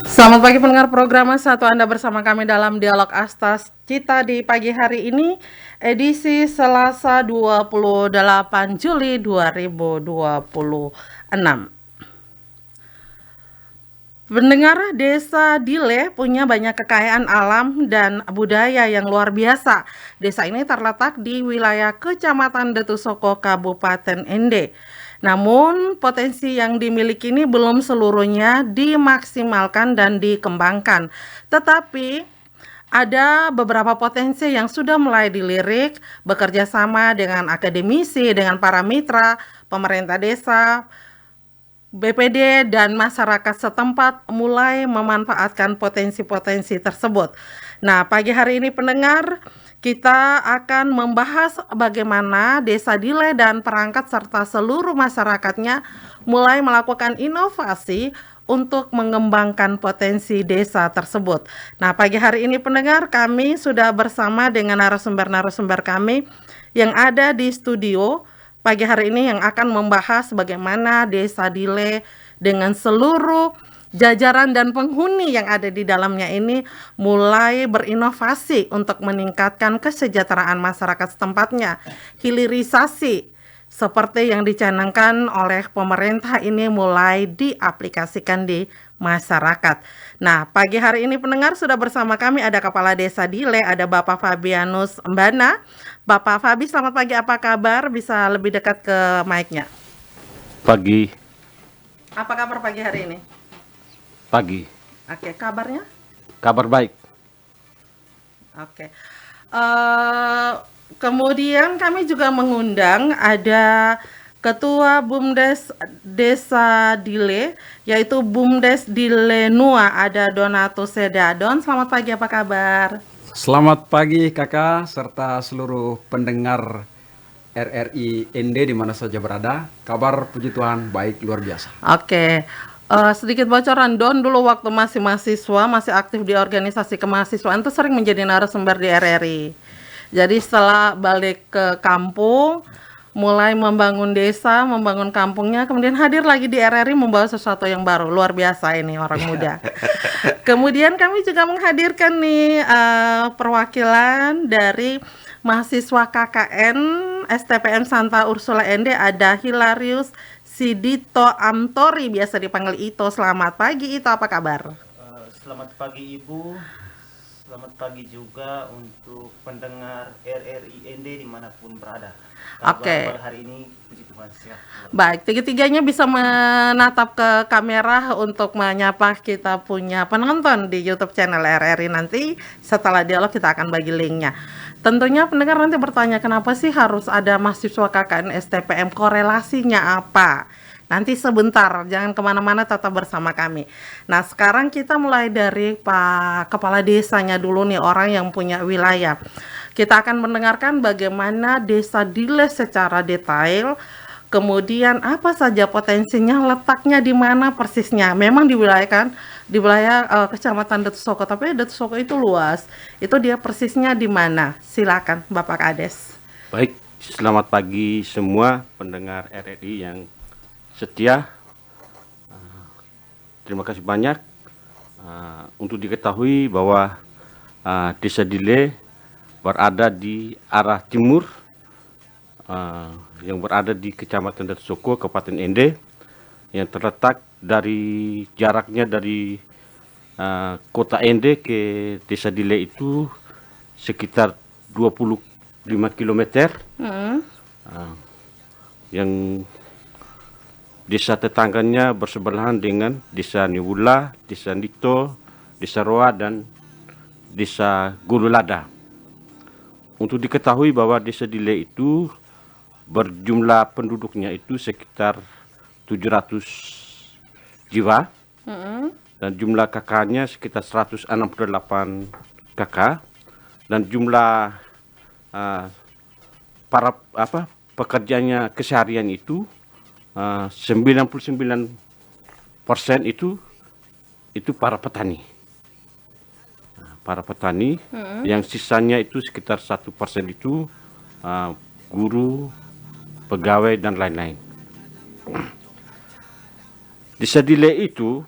Selamat pagi pendengar program Satu, Anda bersama kami dalam Dialog Astas Cita di pagi hari ini, edisi Selasa 28 Juli 2026. Pendengar, Desa Dile punya banyak kekayaan alam dan budaya yang luar biasa. Desa ini terletak di wilayah Kecamatan Detusoko, Kabupaten Ende. Namun, potensi yang dimiliki ini belum seluruhnya dimaksimalkan dan dikembangkan. Tetapi, ada beberapa potensi yang sudah mulai dilirik, bekerja sama dengan akademisi, dengan para mitra, pemerintah desa, BPD dan masyarakat setempat mulai memanfaatkan potensi-potensi tersebut. Nah, pagi hari ini pendengar, kita akan membahas bagaimana Desa Dile dan perangkat serta seluruh masyarakatnya mulai melakukan inovasi untuk mengembangkan potensi desa tersebut. Nah, pagi hari ini pendengar, kami sudah bersama dengan narasumber-narasumber kami yang ada di studio pagi hari ini yang akan membahas bagaimana Desa Dile dengan seluruh jajaran dan penghuni yang ada di dalamnya ini mulai berinovasi untuk meningkatkan kesejahteraan masyarakat setempatnya. Hilirisasi seperti yang dicanangkan oleh pemerintah ini mulai diaplikasikan di masyarakat. Nah, pagi hari ini pendengar sudah bersama kami ada Kepala Desa Dile, ada Bapak Fabianus Mbana. Bapak Fabi, selamat pagi, apa kabar? Bisa lebih dekat ke mic-nya. Pagi. Apa kabar pagi hari ini? Pagi. Oke, kabarnya? Kabar baik. Oke. Kemudian kami juga mengundang ada Ketua BUMDes Desa Dile, yaitu BUMDes Dile Nua, ada Donato Seda. Don, selamat pagi, apa kabar? Selamat pagi kakak serta seluruh pendengar RRI ND di mana saja berada. Kabar puji Tuhan baik luar biasa. Oke. Sedikit bocoran, Don dulu waktu masih mahasiswa, masih aktif di organisasi kemahasiswaan itu sering menjadi narasumber di RRI. Jadi setelah balik ke kampung, mulai membangun desa, membangun kampungnya, kemudian hadir lagi di RRI membawa sesuatu yang baru. Luar biasa ini orang muda. Kemudian kami juga menghadirkan nih perwakilan dari mahasiswa KKN STPM Santa Ursula Ende, ada Hilarius Sidito Amtori, biasa dipanggil Ito. Selamat pagi Ito, apa kabar? Selamat pagi Ibu. Selamat pagi juga untuk pendengar RRI ND dimanapun berada. Oke. Hari ini puji Tuhan siap. Baik, tiga-tiganya bisa menatap ke kamera untuk menyapa kita punya penonton di YouTube channel RRI. Nanti setelah dialog kita akan bagi linknya. Tentunya pendengar nanti bertanya, kenapa sih harus ada mahasiswa KKN STPM, korelasinya apa? Nanti sebentar, jangan kemana-mana, tetap bersama kami. Nah, sekarang kita mulai dari Pak Kepala Desanya dulu nih, orang yang punya wilayah. Kita akan mendengarkan bagaimana Desa Dile secara detail, kemudian apa saja potensinya, letaknya di mana persisnya. Memang di wilayah Kecamatan Detusoko, tapi Detusoko itu luas. Itu dia persisnya di mana? Silakan Bapak Kades. Baik, selamat pagi semua pendengar RRI yang setia. Terima kasih banyak. Untuk diketahui bahwa Desa Dile berada di arah timur, yang berada di Kecamatan Detusoko, Kabupaten Ende, yang terletak jaraknya dari kota Ende ke Desa Dile itu sekitar 25 km. Yang desa tetangganya bersebelahan dengan Desa Niwula, Desa Nito, Desa Roa, dan Desa Gululada. Untuk diketahui bahwa Desa Dile itu berjumlah penduduknya itu sekitar 700 jiwa, dan jumlah kakaknya sekitar 168 kakak, dan jumlah para pekerjanya keseharian itu 99% itu para petani. Para petani, yang sisanya itu sekitar 1% itu guru, pegawai, dan lain-lain. Desa Dile itu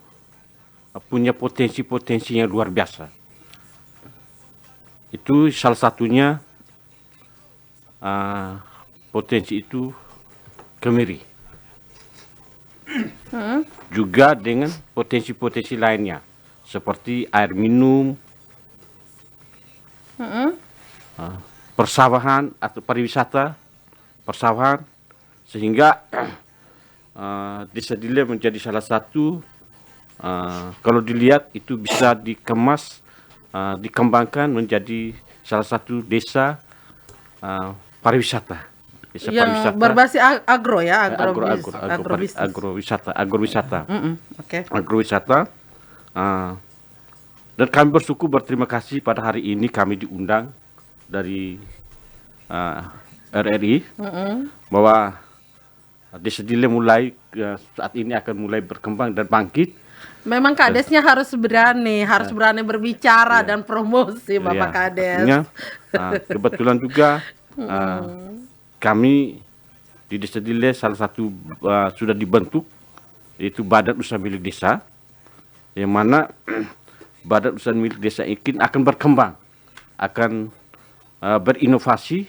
punya potensi-potensi yang luar biasa. Itu salah satunya potensi itu kemiri. Juga dengan potensi-potensi lainnya seperti air minum, persawahan atau pariwisata, persawahan, sehingga Desa Dile menjadi salah satu kalau dilihat itu bisa dikemas, dikembangkan menjadi salah satu desa pariwisata. Desa Yang berbasis agro ya, agrobis. agrowisata. Oke. Agrowisata. Dan kami berterima kasih pada hari ini kami diundang dari RRI bahwa Desa Dile mulai saat ini akan mulai berkembang dan bangkit. Memang Kadesnya harus berani berbicara dan promosi Bapak Kades. Artinya, kebetulan juga kami di Desa Dile salah satu sudah dibentuk, yaitu Badan Usaha Milik Desa, yang mana Badan Usaha Milik Desa ini akan berkembang, akan berinovasi.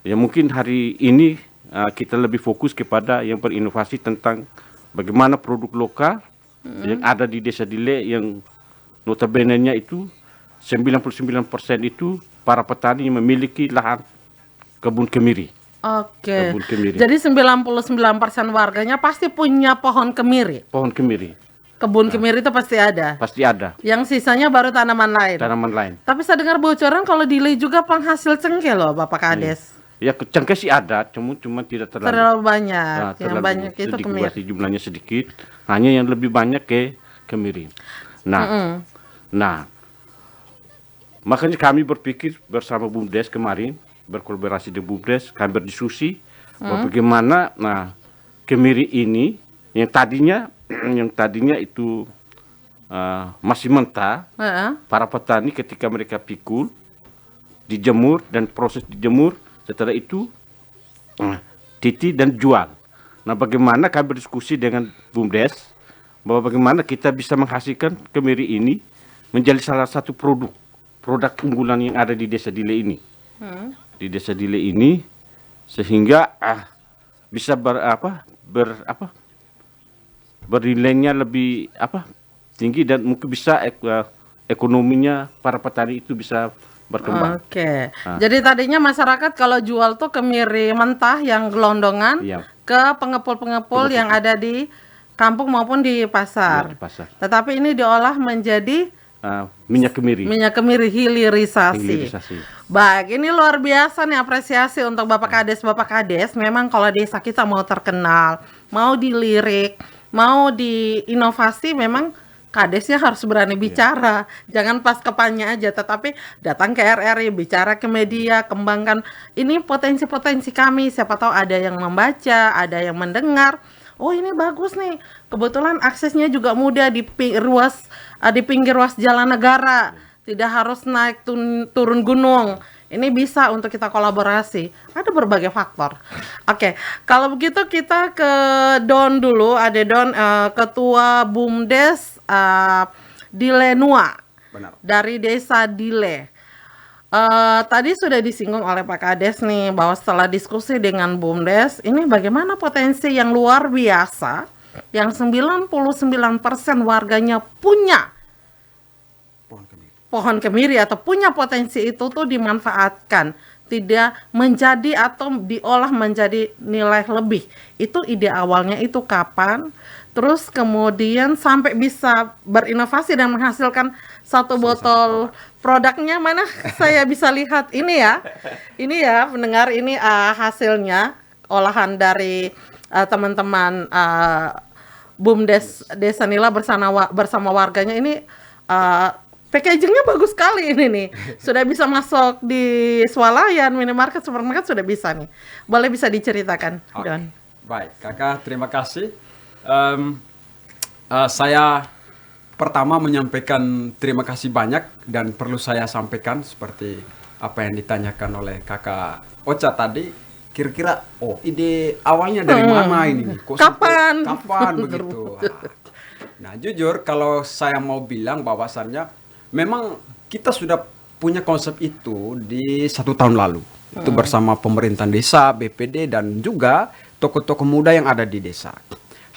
Ya mungkin hari ini kita lebih fokus kepada yang berinovasi tentang bagaimana produk lokal yang ada di Desa Dile, yang notabene-nya itu 99% itu para petani yang memiliki lahan kebun kemiri. Oke. Kebun kemiri. Jadi 99% warganya pasti punya pohon kemiri. Pohon kemiri Kebun kemiri itu pasti ada. pasti ada. Yang sisanya baru tanaman lain. Tanaman lain. Tapi saya dengar bocoran kalau Dile juga penghasil cengkeh loh Bapak Kades. Ya cengkeh sih ada, cuma tidak terlalu. Banyak. Yang terlalu banyak itu sedikit, kemiri. masih jumlahnya sedikit. Hanya yang lebih banyak ke kemiri. Nah, makanya kami berpikir bersama BUMDes kemarin, berkolaborasi dengan BUMDes, kami berdiskusi bahwa bagaimana kemiri ini yang tadinya itu masih mentah, para petani ketika mereka pikul, dijemur dan proses dijemur, setelah itu titi dan jual. Nah, bagaimana kami berdiskusi dengan BUMDes bahwa bagaimana kita bisa menghasilkan kemiri ini menjadi salah satu produk unggulan yang ada di Desa Dile ini. Di Desa Dile ini sehingga bisa bernilainya lebih tinggi dan mungkin bisa ekonominya para petani itu bisa berkembang. Oke. Jadi tadinya masyarakat kalau jual tuh kemiri mentah yang gelondongan ke pengepul-pengepul yang ada di kampung maupun di pasar. Di pasar. Tetapi ini diolah menjadi minyak kemiri. Minyak kemiri hilirisasi. Baik, ini luar biasa nih apresiasi untuk Bapak Kades. Memang kalau desa kita mau terkenal, mau dilirik, mau diinovasi, memang Kadesnya harus berani bicara. Jangan pas kepannya aja, tetapi datang ke RRI, bicara ke media, kembangkan. Ini potensi-potensi kami. Siapa tahu ada yang membaca, ada yang mendengar. Oh, ini bagus nih. Kebetulan aksesnya juga mudah di pinggir ruas jalan negara. Tidak harus naik turun gunung. Ini bisa untuk kita kolaborasi. Ada berbagai faktor. Oke, kalau begitu kita ke Don dulu. Ada Don, Ketua BUMDes Dile Nua. Benar. Dari Desa Dile. Tadi sudah disinggung oleh Pak Kades nih bahwa setelah diskusi dengan BUMDes, ini bagaimana potensi yang luar biasa yang 99% warganya punya pohon kemiri atau punya potensi itu tuh dimanfaatkan, tidak menjadi atau diolah menjadi nilai lebih. Itu ide awalnya itu kapan? Terus kemudian sampai bisa berinovasi dan menghasilkan satu botol produknya mana saya bisa lihat ini ya pendengar, ini hasilnya olahan dari teman-teman BUMDes Desa Nila bersama warganya. Ini packagingnya bagus sekali ini nih. Sudah bisa masuk di swalayan, minimarket, supermarket sudah bisa nih. Boleh bisa diceritakan, Don? Baik, Kakak, terima kasih. Saya pertama menyampaikan terima kasih banyak dan perlu saya sampaikan seperti apa yang ditanyakan oleh Kakak Ocha tadi. kira-kira ide awalnya dari mana ini nih? Kok Kapan? kapan begitu? Nah, jujur kalau saya mau bilang bahwasannya memang kita sudah punya konsep itu di 1 tahun lalu. Itu bersama pemerintahan desa, BPD dan juga tokoh-tokoh muda yang ada di desa.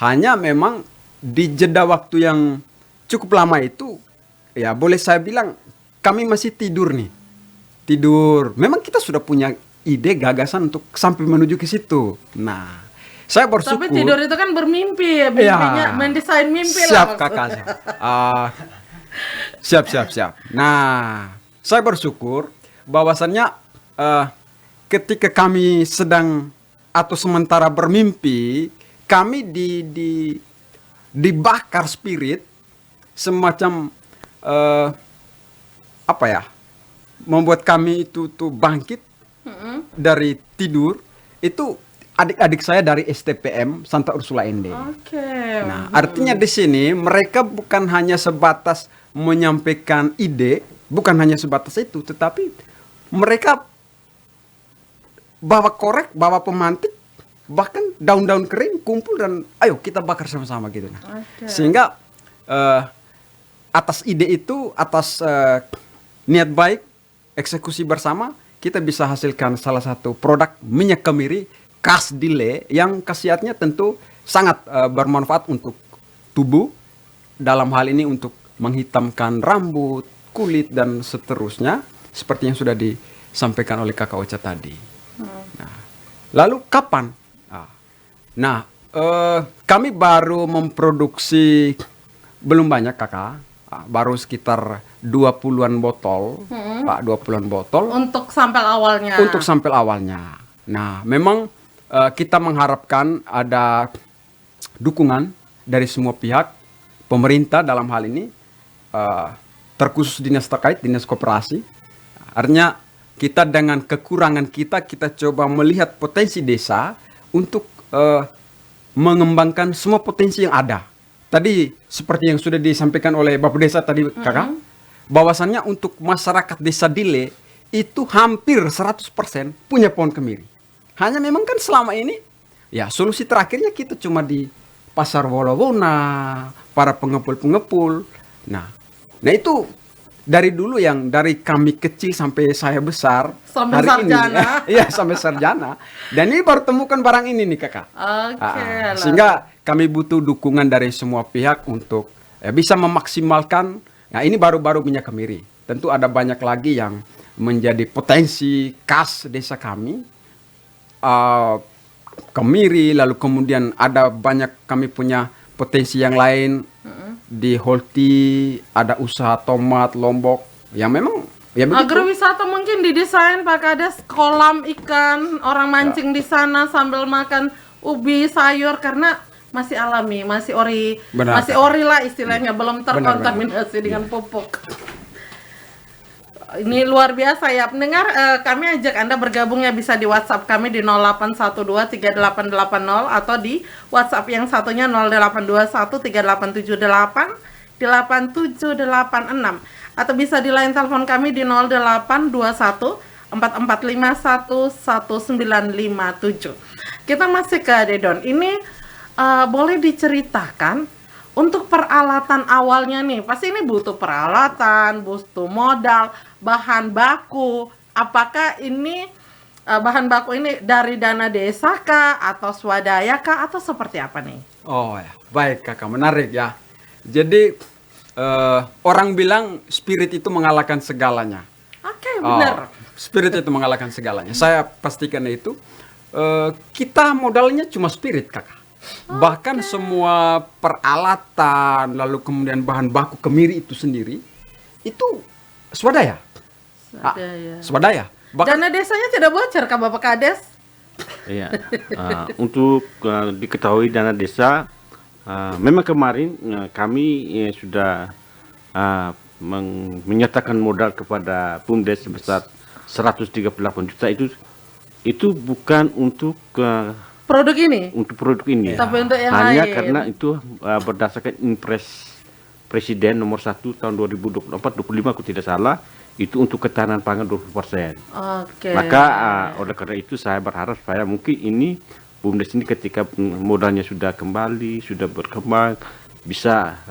Hanya memang di jeda waktu yang cukup lama itu, ya boleh saya bilang kami masih tidur nih. Tidur. Memang kita sudah punya ide gagasan untuk sampai menuju ke situ. Nah, saya bersyukur. Tapi tidur itu kan bermimpi ya, mimpinya mendesain mimpi siap, lah. Kakak. Siap. Nah, saya bersyukur bahwasannya ketika kami sedang atau sementara bermimpi, kami dibakar spirit semacam apa ya? Membuat kami itu tuh bangkit dari tidur. Itu adik-adik saya dari STPM Santa Ursula Ende. Oke. Nah, artinya di sini mereka bukan hanya sebatas menyampaikan ide, bukan hanya sebatas itu, tetapi mereka bawa korek, bawa pemantik, bahkan daun-daun kering kumpul dan ayo kita bakar sama-sama gitu. Nah, sehingga atas ide itu, atas niat baik, eksekusi bersama, kita bisa hasilkan salah satu produk minyak kemiri khas Dile yang khasiatnya tentu sangat bermanfaat untuk tubuh, dalam hal ini untuk menghitamkan rambut, kulit dan seterusnya seperti yang sudah disampaikan oleh Kakak Ocha tadi. Nah, lalu kapan? Nah, kami baru memproduksi belum banyak Kakak, baru sekitar 20-an botol, Pak, 20-an botol. Untuk sampel awalnya. Untuk sampel awalnya. Nah, memang kita mengharapkan ada dukungan dari semua pihak, pemerintah dalam hal ini, terkhusus dinas terkait, dinas koperasi. Artinya kita dengan kekurangan kita coba melihat potensi desa untuk mengembangkan semua potensi yang ada. Tadi seperti yang sudah disampaikan oleh Bapak Desa tadi Kakak, bahwasannya untuk masyarakat Desa Dile itu hampir 100% punya pohon kemiri. Hanya memang kan selama ini ya solusi terakhirnya kita cuma di pasar Wolowona, para pengepul-pengepul. Nah itu dari dulu yang dari kami kecil sampai saya besar Sampai hari sarjana. ini. Iya, sampai sarjana. Dan ini baru temukan barang ini nih Kakak. Oke. Sehingga kami butuh dukungan dari semua pihak untuk bisa memaksimalkan. Nah, ini baru-baru minyak kemiri. Tentu ada banyak lagi yang menjadi potensi khas desa kami. Kemiri, lalu kemudian ada banyak kami punya potensi yang lain. Di Holti ada usaha tomat, lombok. Yang memang ya begitu. Agrowisata mungkin didesain Pak Kades, kolam ikan, orang mancing di sana sambil makan ubi sayur karena masih alami, masih ori, Benar. masih ori lah istilahnya, belum Benar. terkontaminasi dengan pupuk. Ini luar biasa ya pendengar, kami ajak Anda bergabung ya, bisa di WhatsApp kami di 08123880 atau di WhatsApp yang satunya 082138788786 atau bisa di line telepon kami di 082144511957. Kita masih ke Dedon. Ini boleh diceritakan untuk peralatan awalnya nih, pasti ini butuh peralatan, butuh modal, bahan baku. Apakah ini bahan baku ini dari dana desa kah, atau swadaya kah, atau seperti apa nih? Oh ya, baik Kakak, menarik ya. Jadi orang bilang spirit itu mengalahkan segalanya. Oke, benar. Spirit itu mengalahkan segalanya. Saya pastikan itu kita modalnya cuma spirit Kakak. Bahkan semua peralatan, lalu kemudian bahan baku kemiri itu sendiri, itu swadaya. Swadaya. Bahkan, Dana desanya tidak bocor Kak Bapak Kades? Iya. Untuk diketahui dana desa, memang kemarin kami sudah menyatakan modal kepada BUMDes sebesar 138 juta. Itu bukan untuk Produk ini? untuk produk ini, Tapi untuk yang hanya lain. karena itu berdasarkan Impres Presiden nomor 1 tahun 2024-25 aku tidak salah, itu untuk ketahanan pangan 20%. Oke. Maka oleh karena itu saya berharap supaya mungkin ini BUMDes ini ketika modalnya sudah kembali, sudah berkembang, bisa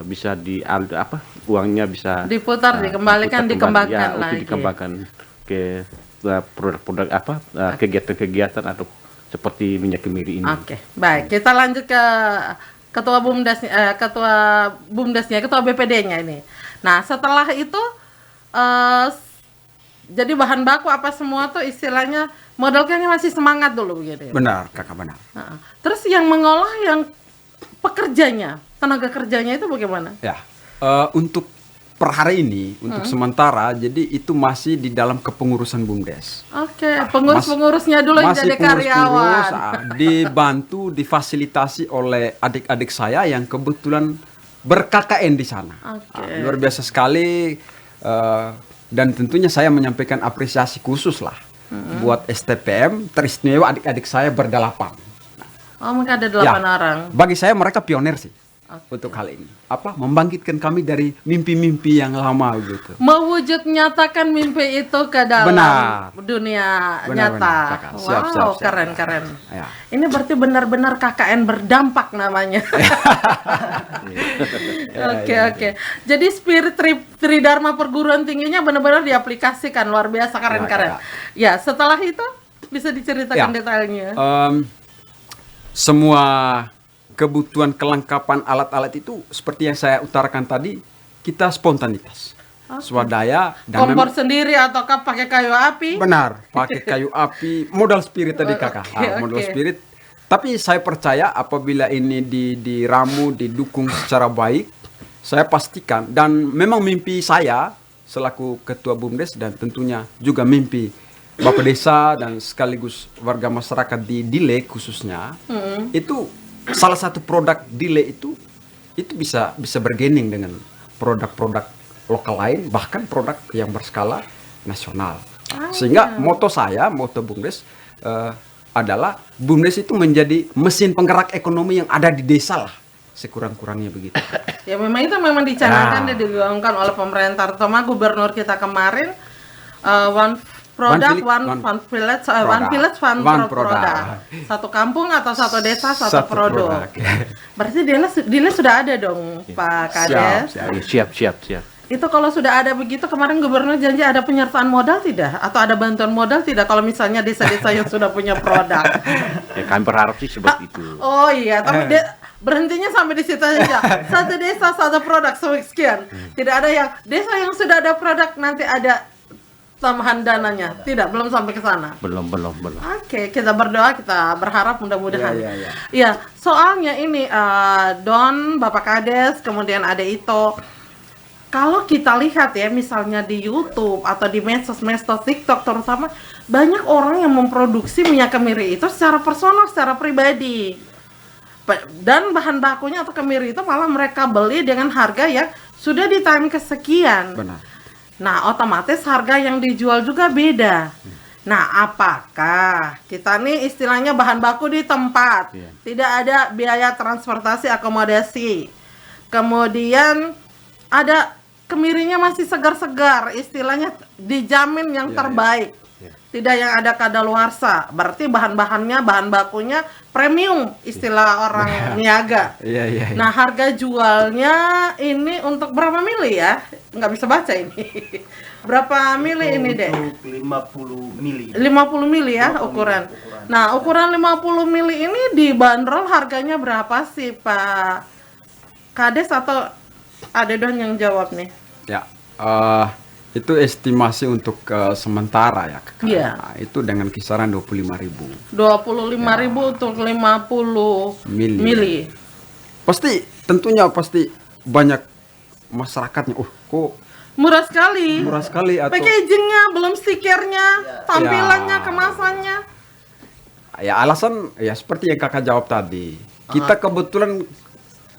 uangnya bisa Diputar, dikembalikan, diputar kembali, dikembangkan untuk lagi. dikembangkan ke produk-produk kegiatan-kegiatan atau seperti minyak kemiri ini. Oke, baik. Kita lanjut ke ketua BUMDesnya, ketua BPD-nya ini. Nah, setelah itu jadi bahan baku apa semua tuh istilahnya modalnya masih semangat dulu begitu ya? Benar, Kakak, benar. Heeh. Terus yang mengolah yang pekerjanya, tenaga kerjanya itu bagaimana? Ya, untuk per hari ini, untuk sementara, jadi itu masih di dalam kepengurusan BUMDes. Oke, pengurus-pengurusnya dulu yang Masih jadi karyawan. dibantu, difasilitasi oleh adik-adik saya yang kebetulan ber-KKN di sana. Oke. Luar biasa sekali, dan tentunya saya menyampaikan apresiasi khusus lah buat STPM, teristimewa adik-adik saya berdelapan. Oh, mereka ada 8 orang. Bagi saya mereka pionir sih untuk hal ini. Membangkitkan kami dari mimpi-mimpi yang lama gitu. Mewujud nyatakan mimpi itu ke dalam dunia Benar, nyata. Kakak. Wow, Siap. keren. Ya. Ini berarti benar-benar KKN berdampak namanya. Oke. Jadi spirit Tridharma perguruan tingginya benar-benar diaplikasikan, luar biasa, keren. Ya, setelah itu bisa diceritakan detailnya. Semua kebutuhan kelengkapan alat-alat itu seperti yang saya utarakan tadi, kita spontanitas, swadaya, dan Kompor sendiri ataukah pakai kayu api? benar, pakai kayu api, modal spirit tadi Kakak. Modal spirit. Tapi saya percaya apabila ini diramu, didukung secara baik, saya pastikan, dan memang mimpi saya selaku ketua BUMDes dan tentunya juga mimpi Bapak Desa dan sekaligus warga masyarakat di Dile khususnya, itu salah satu produk Dile itu bisa bergaining dengan produk-produk lokal lain, bahkan produk yang berskala nasional. Sehingga moto BUMDes adalah BUMDes itu menjadi mesin penggerak ekonomi yang ada di desa lah, sekurang-kurangnya begitu. Ya memang itu dicanangkan dan digaungkan oleh pemerintah, terutama gubernur kita kemarin, one product, one village, one product. Satu kampung atau satu desa, satu produk. Berarti Dile sudah ada dong, Pak Kades. Siap. Itu kalau sudah ada begitu, kemarin gubernur janji ada penyertaan modal tidak? Atau ada bantuan modal tidak kalau misalnya desa-desa yang sudah punya produk? Ya, kami berharap sih seperti itu. Oh iya, tapi berhentinya sampai di situ saja. Satu desa, satu produk, sekian. Tidak ada yang desa yang sudah ada produk nanti ada tambahan dananya. Tidak, belum sampai ke sana. Belum. Oke, kita berdoa, kita berharap mudah-mudahan. Ya. Soalnya ini Don, Bapak Kades, kemudian ada Ito. Kalau kita lihat ya, misalnya di YouTube atau di medsos TikTok terutama, banyak orang yang memproduksi minyak kemiri itu secara personal, secara pribadi. Dan bahan bakunya atau kemiri itu malah mereka beli dengan harga yang sudah di time kesekian. Benar. Nah, otomatis harga yang dijual juga beda. Nah, apakah kita nih istilahnya bahan baku di tempat, tidak ada biaya transportasi, akomodasi, kemudian ada kemirinya masih segar-segar, istilahnya dijamin yang terbaik, tidak yang ada kadaluarsa, berarti bahan bakunya premium, istilah orang niaga. Nah, harga jualnya ini untuk berapa mili ya? Nggak bisa baca ini. Berapa mili ini deh? 50 mili. 50 mili ya ukuran. Nah, ukuran 50 mili ini dibanderol harganya berapa sih, Pak Kades, atau ada Don yang jawab nih? Ya, itu estimasi untuk sementara ya, Kakak. Iya. Nah, itu dengan kisaran 25.000. 25.000 untuk 50 mili. Pasti banyak masyarakatnya. Kok Murah sekali. Atau packagingnya, belum stikernya, tampilannya, kemasannya. Ya alasan ya seperti yang Kakak jawab tadi. Kita kebetulan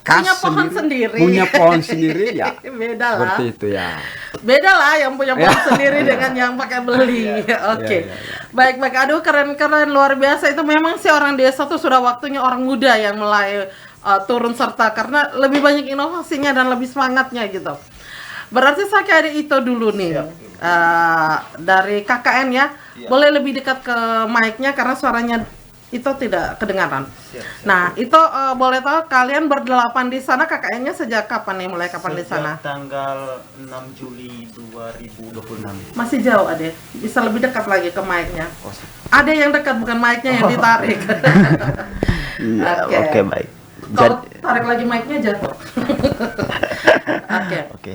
punya pohon sendiri ya. Beda lah. Seperti itu ya. Beda lah yang punya pohon sendiri dengan yang pakai beli. Oke. Baik. Aduh, keren luar biasa. Itu memang sih orang desa tuh sudah waktunya orang muda yang mulai turun serta karena lebih banyak inovasinya dan lebih semangatnya gitu. Berarti saya ke Ito dulu nih. Dari KKN ya. Boleh lebih dekat ke mic-nya karena suaranya itu tidak kedengaran. Nah, itu boleh tahu kalian berdelapan di sana KKN-nya sejak kapan nih? Mulai kapan di sana? Sejak tanggal 6 Juli 2026. Masih jauh, Ade. Bisa lebih dekat lagi ke mic-nya. Oh, Ada yang dekat bukan mic-nya yang ditarik. Oke. Oke, baik. Kalau tarik lagi mic-nya jatuh. Oke. Oke.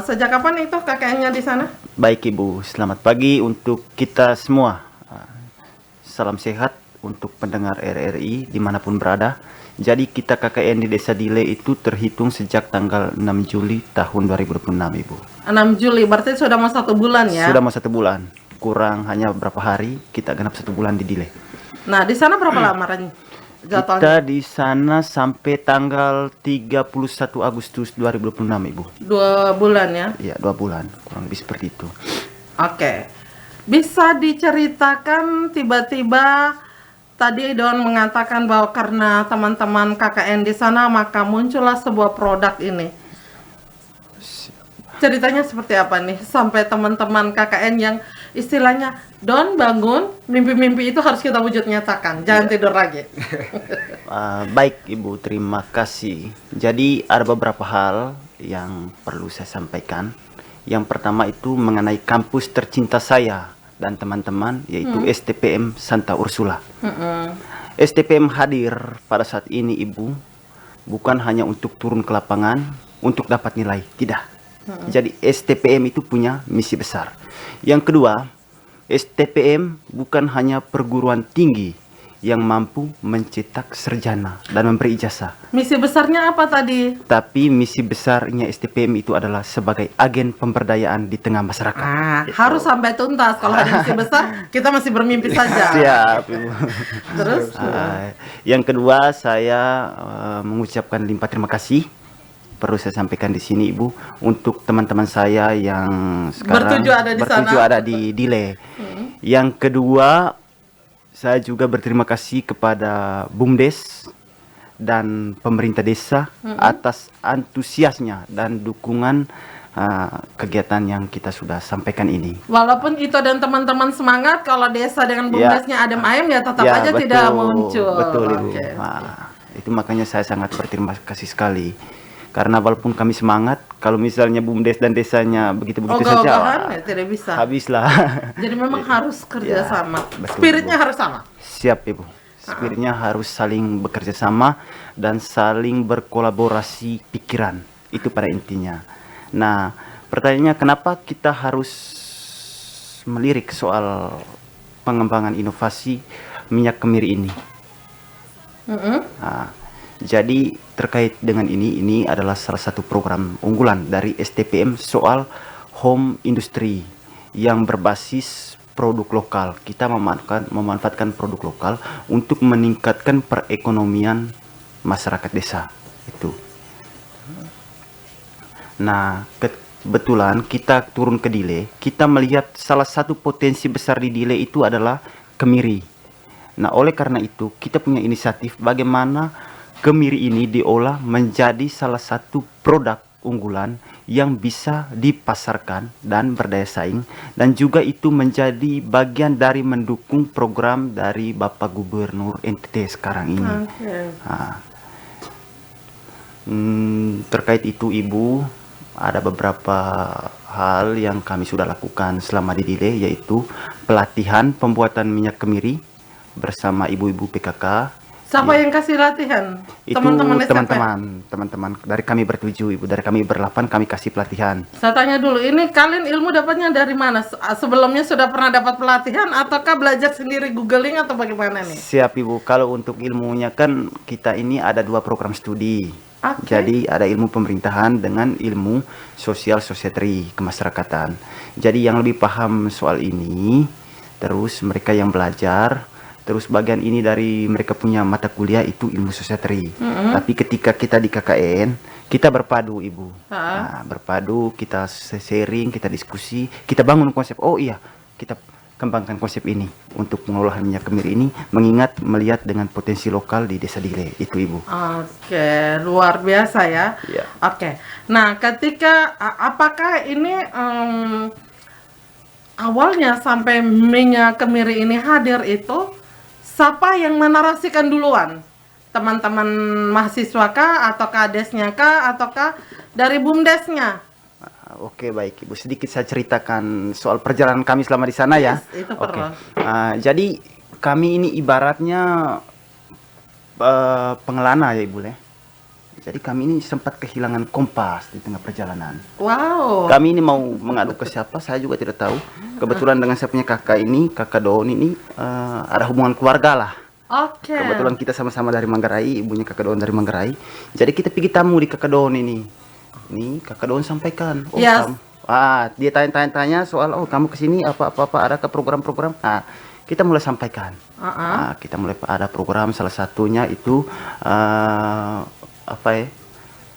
Sejak kapan itu KKN-nya di sana? Baik Ibu, selamat pagi untuk kita semua. Salam sehat untuk pendengar RRI dimanapun berada. Jadi kita KKN di Desa Dile itu terhitung sejak tanggal 6 Juli tahun 2026 Ibu. 6 Juli, berarti sudah mau 1 bulan ya? Sudah mau 1 bulan, kurang hanya beberapa hari kita genap 1 bulan di Dile. Nah, di sana berapa lama jadwalnya? Kita di sana sampai tanggal 31 Agustus 2026 Ibu. 2 bulan ya? Ya, 2 bulan, kurang lebih seperti itu. Oke. Bisa diceritakan tiba-tiba tadi Don mengatakan bahwa karena teman-teman KKN di sana maka muncullah sebuah produk ini. Ceritanya seperti apa nih sampai teman-teman KKN yang istilahnya Don bangun, mimpi-mimpi itu harus kita wujud nyatakan, jangan tidur lagi. Baik Ibu, terima kasih. Jadi ada beberapa hal yang perlu saya sampaikan. Yang pertama itu mengenai kampus tercinta saya dan teman-teman, yaitu STPM Santa Ursula. STPM hadir pada saat ini Ibu, bukan hanya untuk turun ke lapangan, untuk dapat nilai, tidak. Jadi STPM itu punya misi besar. Yang kedua, STPM bukan hanya perguruan tinggi yang mampu mencetak sarjana dan memberi ijazah. Misi besarnya apa tadi? Tapi misi besarnya STPM itu adalah sebagai agen pemberdayaan di tengah masyarakat. Harus sampai tuntas. Kalau ada misi besar, kita masih bermimpi saja. Siap, Ibu. Terus? Yang kedua, saya mengucapkan limpah terima kasih. Perlu saya sampaikan di sini Ibu untuk teman-teman saya yang sekarang bertuju ada di Dile. Yang kedua, saya juga berterima kasih kepada BUMDes dan pemerintah desa atas antusiasnya dan dukungan kegiatan yang kita sudah sampaikan ini. Walaupun itu dan teman-teman semangat, kalau desa dengan BUMDesnya adem ayem ya tetap aja betul, tidak muncul. Betul Ibu. Oke. Nah, itu makanya saya sangat berterima kasih sekali. Karena walaupun kami semangat, kalau misalnya BUMDes dan desanya begitu-begitu saja, ya tidak bisa. habislah. Jadi memang harus kerja sama. betul, Spiritnya Ibu. harus sama. Siap Ibu. Spiritnya harus saling bekerja sama dan saling berkolaborasi pikiran. Itu pada intinya. Nah, pertanyaannya kenapa kita harus melirik soal pengembangan inovasi minyak kemiri ini? Nah, jadi terkait dengan ini adalah salah satu program unggulan dari STPM soal home industry yang berbasis produk lokal. Kita memanfaatkan produk lokal untuk meningkatkan perekonomian masyarakat desa itu. Nah, kebetulan kita turun ke Dile, kita melihat salah satu potensi besar di Dile itu adalah kemiri. Nah, oleh karena itu kita punya inisiatif bagaimana kemiri ini diolah menjadi salah satu produk unggulan yang bisa dipasarkan dan berdaya saing, dan juga itu menjadi bagian dari mendukung program dari Bapak Gubernur NTT sekarang ini. Nah, terkait itu Ibu, ada beberapa hal yang kami sudah lakukan selama di Dile, yaitu pelatihan pembuatan minyak kemiri bersama ibu-ibu PKK. Siapa yang kasih latihan? Itu teman-teman dari kami bertujuh Ibu, dari kami berlapan kami kasih pelatihan. Saya tanya dulu, ini kalian ilmu dapatnya dari mana? Sebelumnya sudah pernah dapat pelatihan ataukah belajar sendiri googling atau bagaimana nih? Siap Ibu, kalau untuk ilmunya kan kita ini ada 2 program studi. Jadi ada ilmu pemerintahan dengan ilmu sosial sosietri kemasyarakatan. Jadi yang lebih paham soal ini, terus mereka yang belajar. Terus bagian ini dari mereka punya mata kuliah itu ilmu sosietri. Tapi ketika kita di KKN, kita berpadu Ibu. Nah, berpadu, kita sharing, kita diskusi, kita bangun konsep. Oh iya, kita kembangkan konsep ini untuk pengolahan minyak kemiri ini, mengingat melihat dengan potensi lokal di Desa Dile itu, Ibu. Oke, luar biasa ya. Iya. Oke, nah ketika apakah ini awalnya sampai minyak kemiri ini hadir itu siapa yang menarasikan duluan? Teman-teman mahasiswa kah, atau kadesnya kah, ataukah dari bumdesnya? Oke, baik Ibu. Sedikit saya ceritakan soal perjalanan kami selama di sana ya. Yes, itu Oke. perlu. Jadi kami ini ibaratnya pengelana ya Ibu ya. Jadi kami ini sempat kehilangan kompas di tengah perjalanan. Wow. Kami ini mau mengadu ke siapa, saya juga tidak tahu. Kebetulan dengan saya punya kakak ini, kakak Don ini ada hubungan keluarga lah. Oke. Kebetulan kita sama-sama dari Manggarai, ibunya kakak Don dari Manggarai. Jadi kita pergi tamu di kakak Don ini. Nih kakak Don sampaikan, Yes. dia tanya soal, kamu kesini apa ada ke program-program. Kita mulai sampaikan. Kita mulai ada program, salah satunya itu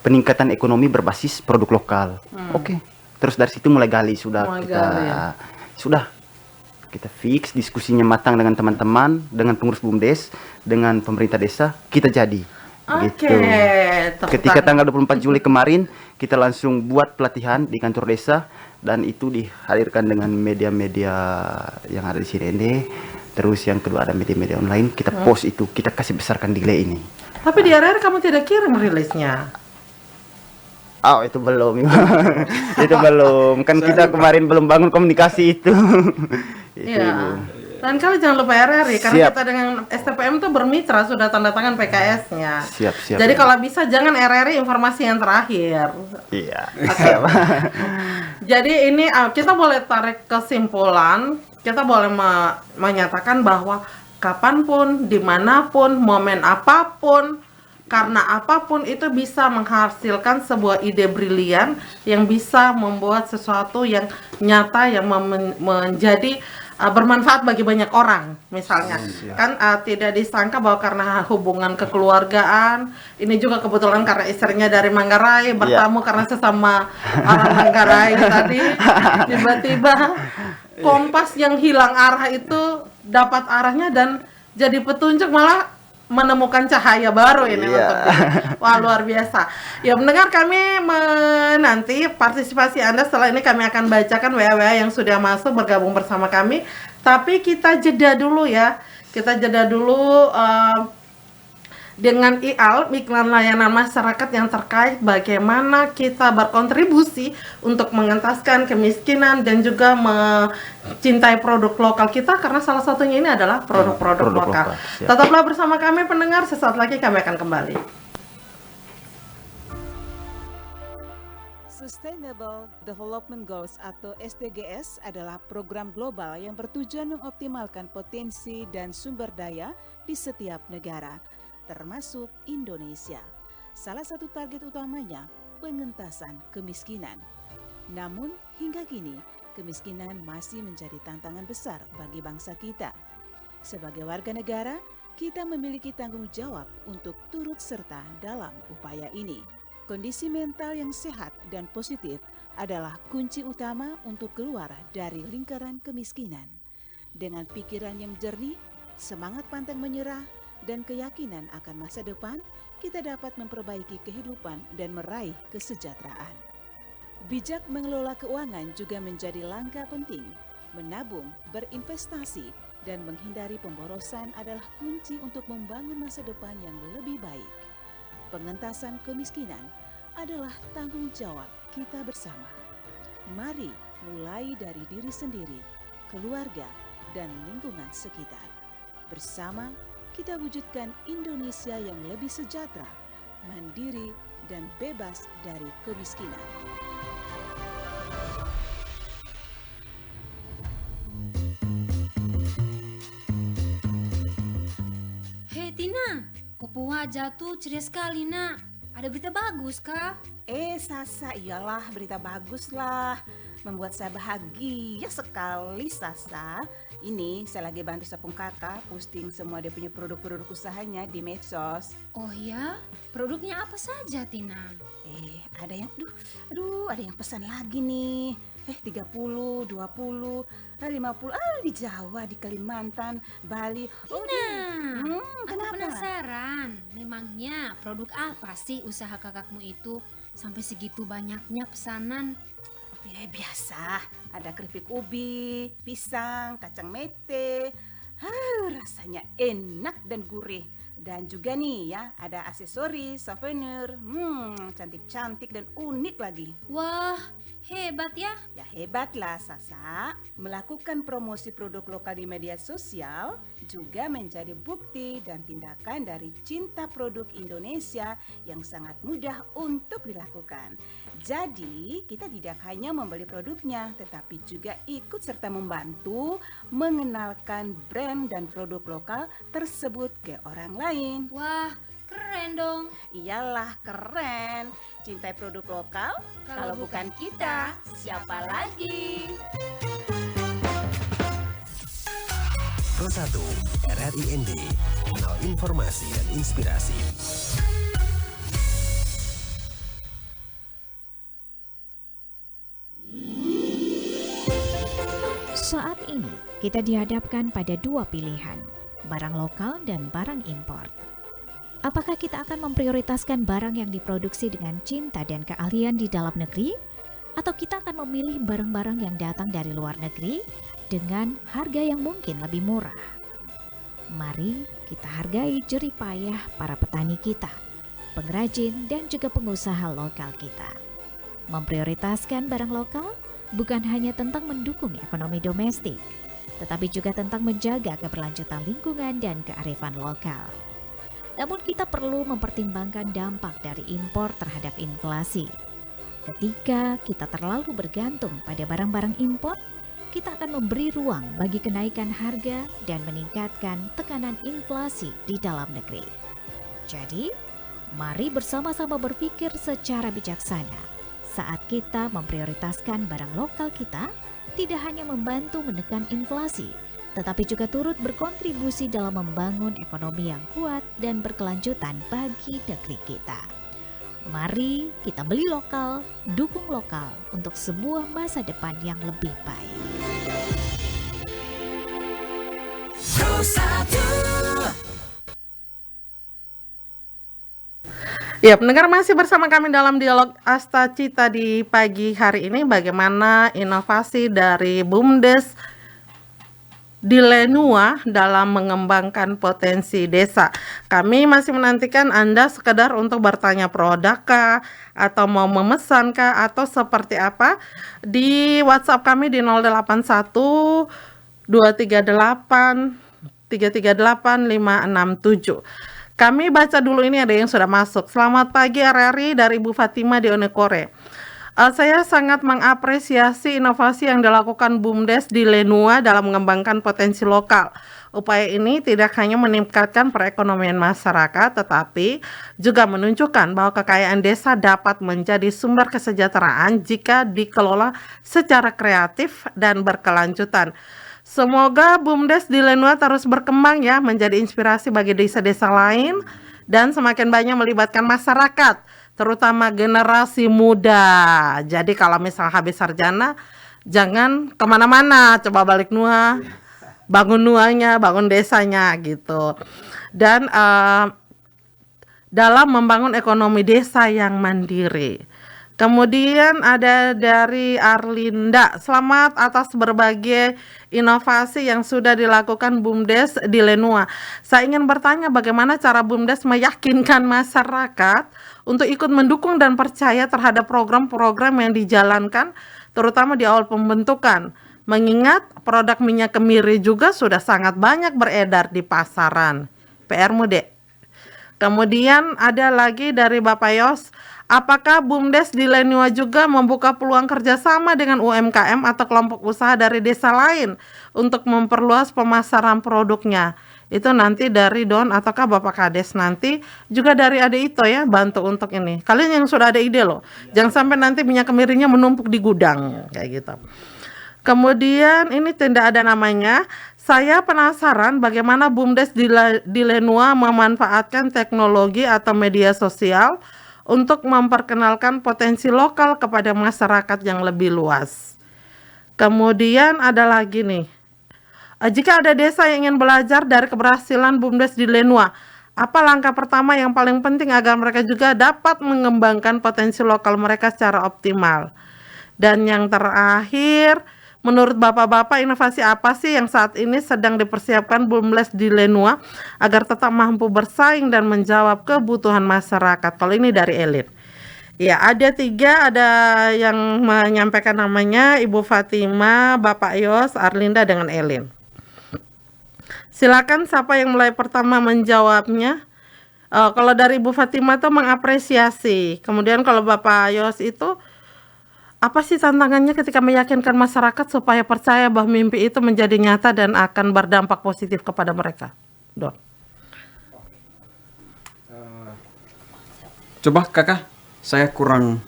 peningkatan ekonomi berbasis produk lokal. Oke. Terus dari situ mulai gali kita fix diskusinya matang dengan teman-teman, dengan pengurus BUMDes, dengan pemerintah desa, kita jadi. Oke. Ketika tanggal 24 Juli kemarin, kita langsung buat pelatihan di kantor desa dan itu dihadirkan dengan media-media yang ada di Sirende. Terus yang kedua ada media-media online, kita post itu, kita kasih besarkan Dile ini. Tapi di RR kamu tidak kirim rilisnya. Oh, itu belum. Itu belum. Kan kita kemarin belum bangun komunikasi itu. Itu, Iya. Ibu. Dan kali jangan lupa RRI, karena Siap. kita dengan STPM tuh bermitra, sudah tanda tangan PKS-nya. Siap. Jadi Ibu. kalau bisa jangan RRI informasi yang terakhir. Iya. Oke. Jadi ini kita boleh tarik kesimpulan, kita boleh menyatakan bahwa kapanpun, dimanapun, momen apapun, karena apapun itu bisa menghasilkan sebuah ide brilian yang bisa membuat sesuatu yang nyata, yang menjadi bermanfaat bagi banyak orang. Misalnya kan tidak disangka bahwa karena hubungan kekeluargaan, ini juga kebetulan karena istrinya dari Manggarai, bertamu karena sesama orang Manggarai tadi, tiba-tiba kompas yang hilang arah itu dapat arahnya dan jadi petunjuk, malah menemukan cahaya baru ini untuk ini. Wah, luar biasa. Ya, mendengar kami menanti partisipasi Anda. Setelah ini kami akan bacakan WA yang sudah masuk bergabung bersama kami. Tapi kita jeda dulu ya. Kita jeda dulu dengan iklan layanan masyarakat yang terkait bagaimana kita berkontribusi untuk mengentaskan kemiskinan dan juga mencintai produk lokal kita, karena salah satunya ini adalah produk-produk lokal. Siap. Tetaplah bersama kami pendengar, sesaat lagi kami akan kembali. Sustainable Development Goals atau SDGs adalah program global yang bertujuan mengoptimalkan potensi dan sumber daya di setiap negara, termasuk Indonesia. Salah satu target utamanya pengentasan kemiskinan. Namun hingga kini kemiskinan masih menjadi tantangan besar bagi bangsa kita. Sebagai warga negara, kita memiliki tanggung jawab untuk turut serta dalam upaya ini. Kondisi mental yang sehat dan positif adalah kunci utama untuk keluar dari lingkaran kemiskinan. Dengan pikiran yang jernih, semangat pantang menyerah, dan keyakinan akan masa depan, kita dapat memperbaiki kehidupan dan meraih kesejahteraan. Bijak mengelola keuangan juga menjadi langkah penting. Menabung, berinvestasi, dan menghindari pemborosan adalah kunci untuk membangun masa depan yang lebih baik. Pengentasan kemiskinan adalah tanggung jawab kita bersama. Mari mulai dari diri sendiri, keluarga, dan lingkungan sekitar. Bersama kita wujudkan Indonesia yang lebih sejahtera, mandiri, dan bebas dari kemiskinan. Hei Tina, kupu wajah tuh ceria sekali nak. Ada berita bagus kah? Sasa, iyalah berita bagus lah. Membuat saya bahagia sekali, Sasa. Ini saya lagi bantu Sapung Kakak posting semua dia punya produk-produk usahanya di medsos. Oh ya, produknya apa saja Tina? Ada yang, ada yang pesan lagi nih. 30, 20, 50, di Jawa, di Kalimantan, Bali. Tina, aku Kenapa? penasaran. Memangnya produk apa sih usaha kakakmu itu sampai segitu banyaknya pesanan? Biasa, ada keripik ubi, pisang, kacang mete. Rasanya enak dan gurih. Dan juga nih ya, ada aksesoris, souvenir. Cantik-cantik dan unik lagi. Wah, hebat ya. Ya hebatlah Sasa, melakukan promosi produk lokal di media sosial juga menjadi bukti dan tindakan dari cinta produk Indonesia yang sangat mudah untuk dilakukan. Jadi kita tidak hanya membeli produknya, tetapi juga ikut serta membantu mengenalkan brand dan produk lokal tersebut ke orang lain. Wah, keren dong. Iyalah keren, cintai produk lokal, kalau bukan kita, siapa lagi? Pro 1 RRIND, kanal informasi dan inspirasi. Saat ini kita dihadapkan pada dua pilihan, barang lokal dan barang impor. Apakah kita akan memprioritaskan barang yang diproduksi dengan cinta dan keahlian di dalam negeri, atau kita akan memilih barang-barang yang datang dari luar negeri dengan harga yang mungkin lebih murah? Mari kita hargai jerih payah para petani kita, pengrajin dan juga pengusaha lokal kita. Memprioritaskan barang lokal bukan hanya tentang mendukung ekonomi domestik, tetapi juga tentang menjaga keberlanjutan lingkungan dan kearifan lokal. Namun kita perlu mempertimbangkan dampak dari impor terhadap inflasi. Ketika kita terlalu bergantung pada barang-barang impor, kita akan memberi ruang bagi kenaikan harga dan meningkatkan tekanan inflasi di dalam negeri. Jadi, mari bersama-sama berpikir secara bijaksana. Saat kita memprioritaskan barang lokal kita, tidak hanya membantu menekan inflasi, tetapi juga turut berkontribusi dalam membangun ekonomi yang kuat dan berkelanjutan bagi negeri kita. Mari kita beli lokal, dukung lokal untuk sebuah masa depan yang lebih baik. Pro 1. Ya, pendengar masih bersama kami dalam dialog Asta Cita di pagi hari ini. Bagaimana inovasi dari BUMDes Dilenua dalam mengembangkan potensi desa. Kami masih menantikan Anda sekedar untuk bertanya produk kah, atau mau memesan kah, atau seperti apa di WhatsApp kami di 081 238 338 567. Kami baca dulu, ini ada yang sudah masuk. Selamat pagi RRI dari Ibu Fatima di Onekore. Saya sangat mengapresiasi inovasi yang dilakukan BUMDes Dilenua dalam mengembangkan potensi lokal. Upaya ini tidak hanya meningkatkan perekonomian masyarakat, tetapi juga menunjukkan bahwa kekayaan desa dapat menjadi sumber kesejahteraan jika dikelola secara kreatif dan berkelanjutan. Semoga BUMDes Dilenua terus berkembang ya, menjadi inspirasi bagi desa-desa lain dan semakin banyak melibatkan masyarakat, terutama generasi muda. Jadi kalau misal habis sarjana, jangan kemana-mana, coba balik Nua, bangun Nuanya, bangun desanya gitu. Dan dalam membangun ekonomi desa yang mandiri. Kemudian ada dari Arlinda, selamat atas berbagai inovasi yang sudah dilakukan BUMDes Dilenua. Saya ingin bertanya bagaimana cara BUMDes meyakinkan masyarakat untuk ikut mendukung dan percaya terhadap program-program yang dijalankan, terutama di awal pembentukan. Mengingat produk minyak kemiri juga sudah sangat banyak beredar di pasaran. PR-mu, Dek. Kemudian ada lagi dari Bapak Yos, apakah BUMDes Dilenua juga membuka peluang kerjasama dengan UMKM atau kelompok usaha dari desa lain untuk memperluas pemasaran produknya? Itu nanti dari Don ataukah Bapak Kades, nanti juga dari Ade Ito ya, bantu untuk ini. Kalian yang sudah ada ide loh, jangan sampai nanti minyak kemirinya menumpuk di gudang kayak gitu. Kemudian ini tidak ada namanya. Saya penasaran bagaimana BUMDes Dilenua memanfaatkan teknologi atau media sosial untuk memperkenalkan potensi lokal kepada masyarakat yang lebih luas. Kemudian ada lagi nih. Jika ada desa yang ingin belajar dari keberhasilan BUMDes di Lenua, apa langkah pertama yang paling penting agar mereka juga dapat mengembangkan potensi lokal mereka secara optimal? Dan yang terakhir, menurut Bapak-Bapak, inovasi apa sih yang saat ini sedang dipersiapkan BUMDes di Lenua agar tetap mampu bersaing dan menjawab kebutuhan masyarakat? Kalau ini dari elit. Ya, ada 3, ada yang menyampaikan namanya Ibu Fatima, Bapak Yos, Arlinda, dengan Elin. Silakan siapa yang mulai pertama menjawabnya. Kalau dari Ibu Fatima itu mengapresiasi. Kemudian kalau Bapak Yos itu, apa sih tantangannya ketika meyakinkan masyarakat supaya percaya bahwa mimpi itu menjadi nyata dan akan berdampak positif kepada mereka? Dok. Coba Kakak, saya kurang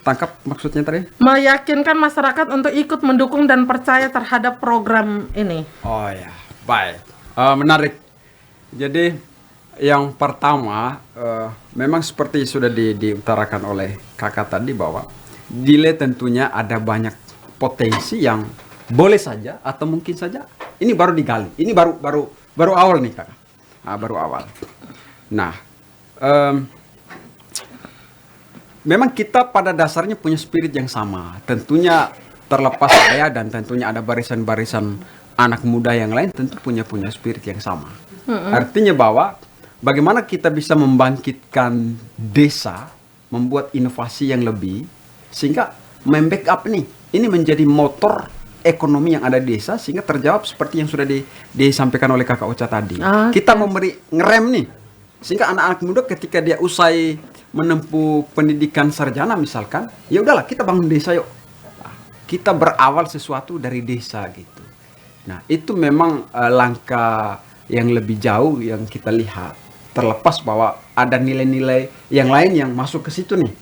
tangkap maksudnya tadi. Meyakinkan masyarakat untuk ikut mendukung dan percaya terhadap program ini. Oh ya, baik. Menarik. Jadi yang pertama, memang seperti sudah diutarakan oleh kakak tadi bahwa Dile tentunya ada banyak potensi yang boleh saja atau mungkin saja ini baru digali. Ini baru awal nih kakak. Baru awal. Nah, memang kita pada dasarnya punya spirit yang sama. Tentunya terlepas saya dan tentunya ada barisan-barisan anak muda yang lain tentu punya spirit yang sama. Artinya bahwa bagaimana kita bisa membangkitkan desa, membuat inovasi yang lebih, sehingga membackup ini menjadi motor ekonomi yang ada di desa, sehingga terjawab seperti yang sudah disampaikan oleh kakak Uca tadi. Kita memberi ngerem nih, sehingga anak-anak muda ketika dia usai menempuh pendidikan sarjana misalkan, ya udahlah kita bangun desa yuk. Kita berawal sesuatu dari desa gitu. Nah, itu memang langkah yang lebih jauh yang kita lihat. Terlepas bahwa ada nilai-nilai yang lain yang masuk ke situ nih.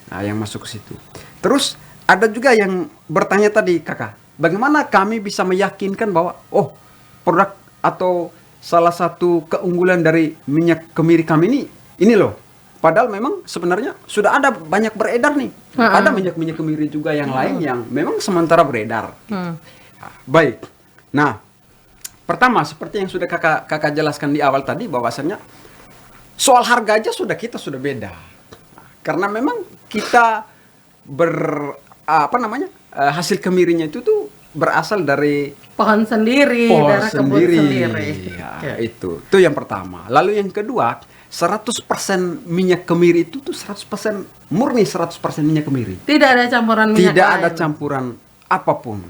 Nah, yang masuk ke situ. Terus ada juga yang bertanya tadi, kakak, bagaimana kami bisa meyakinkan bahwa produk atau salah satu keunggulan dari minyak kemiri kami ini loh. Padahal memang sebenarnya sudah ada banyak beredar nih. Ada minyak kemiri juga yang lain yang memang sementara beredar. Gitu. Baik. Nah, pertama seperti yang sudah kakak jelaskan di awal tadi, bahwasannya soal harga aja kita sudah beda. Karena memang kita hasil kemirinya itu tuh berasal dari pohon sendiri, dari kebun sendiri. Ya, itu yang pertama. Lalu yang kedua, 100% minyak kemiri itu tuh 100% murni 100% minyak kemiri. Tidak ada campuran minyak Tidak lain. ada campuran apapun.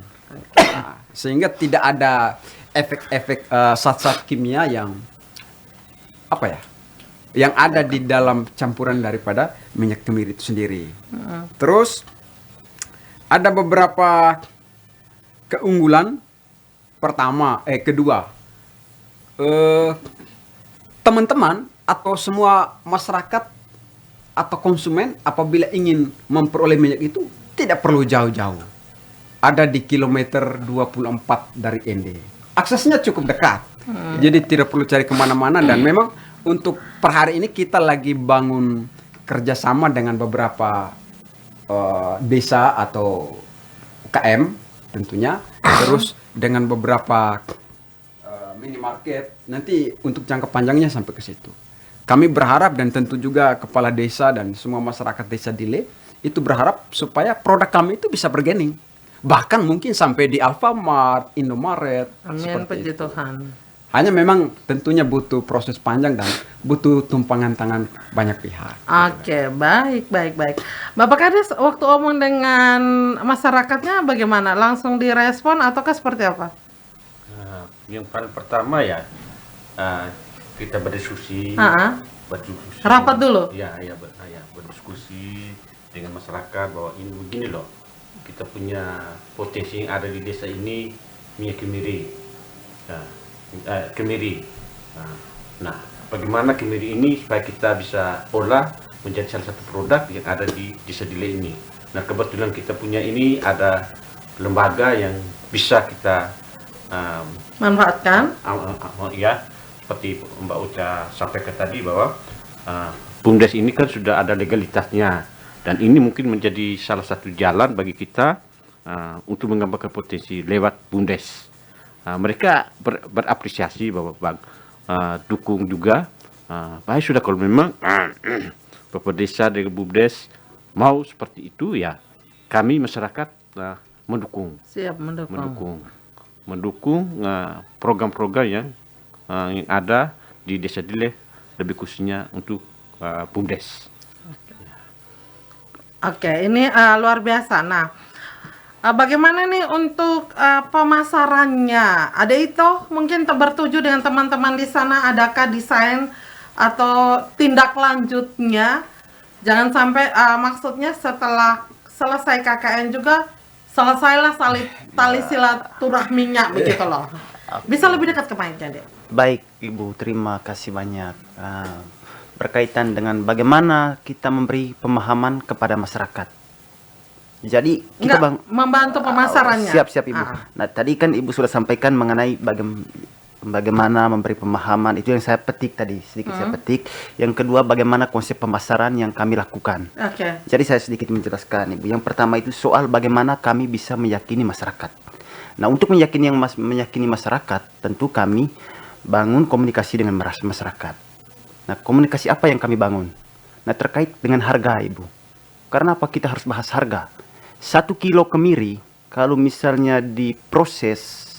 Nah, sehingga tidak ada efek-efek zat-zat kimia yang yang ada di dalam campuran daripada minyak kemiri itu sendiri. Terus ada beberapa keunggulan. Kedua, teman-teman atau semua masyarakat atau konsumen apabila ingin memperoleh minyak itu tidak perlu jauh-jauh. Ada di kilometer 24 dari Ende. Aksesnya cukup dekat. Jadi tidak perlu cari kemana-mana. Dan memang untuk per hari ini kita lagi bangun kerjasama dengan beberapa desa atau UKM tentunya. Terus dengan beberapa minimarket. Nanti untuk jangka panjangnya sampai ke situ. Kami berharap dan tentu juga kepala desa dan semua masyarakat desa Dile itu berharap supaya produk kami itu bisa bergening. Bahkan mungkin sampai di Alfamart, Indomaret. Amin, puji Tuhan. Hanya memang tentunya butuh proses panjang dan butuh tumpangan tangan banyak pihak. Oke, baik. Bapak Kades, waktu omong dengan masyarakatnya bagaimana? Langsung direspon ataukah seperti apa? Yang paling pertama ya, kita berdiskusi. Rapat dulu? Ya, berdiskusi dengan masyarakat bahwa ini begini loh. Kita punya potensi yang ada di desa ini minyak kemiri. Nah, bagaimana kemiri ini supaya kita bisa olah menjadi salah satu produk yang ada di desa Dile ini. Nah, kebetulan kita punya ini ada lembaga yang bisa kita manfaatkan. Ya, seperti Mbak Uca sampaikan tadi bahwa BUMDes ini kan sudah ada legalitasnya. Dan ini mungkin menjadi salah satu jalan bagi kita untuk mengembangkan potensi lewat BUMDes. Mereka berapresiasi bahwa dukung juga. Baik sudah kalau memang Bapak Desa dengan BUMDes mau seperti itu, ya kami masyarakat mendukung. Siap Mendukung program-program yang ada di Desa Dile, lebih khususnya untuk BUMDes. Oke, ini luar biasa. Nah, bagaimana nih untuk pemasarannya? Ada itu mungkin bertuju dengan teman-teman di sana, adakah desain atau tindak lanjutnya? Jangan sampai maksudnya setelah selesai KKN juga selesailah tali silaturahminya begitu loh. Bisa lebih dekat ke mic-nya, Dek. Baik Ibu, terima kasih banyak. Berkaitan dengan bagaimana kita memberi pemahaman kepada masyarakat. Jadi kita membantu pemasarannya. Siap Ibu. Nah tadi kan Ibu sudah sampaikan mengenai bagaimana memberi pemahaman, itu yang saya petik tadi, sedikit saya petik. Yang kedua, bagaimana konsep pemasaran yang kami lakukan. Jadi saya sedikit menjelaskan Ibu. Yang pertama itu soal bagaimana kami bisa meyakini masyarakat. Nah untuk meyakini masyarakat, tentu kami bangun komunikasi dengan masyarakat. Nah, komunikasi apa yang kami bangun? Nah, terkait dengan harga, Ibu. Karena apa kita harus bahas harga? 1 kilo kemiri, kalau misalnya diproses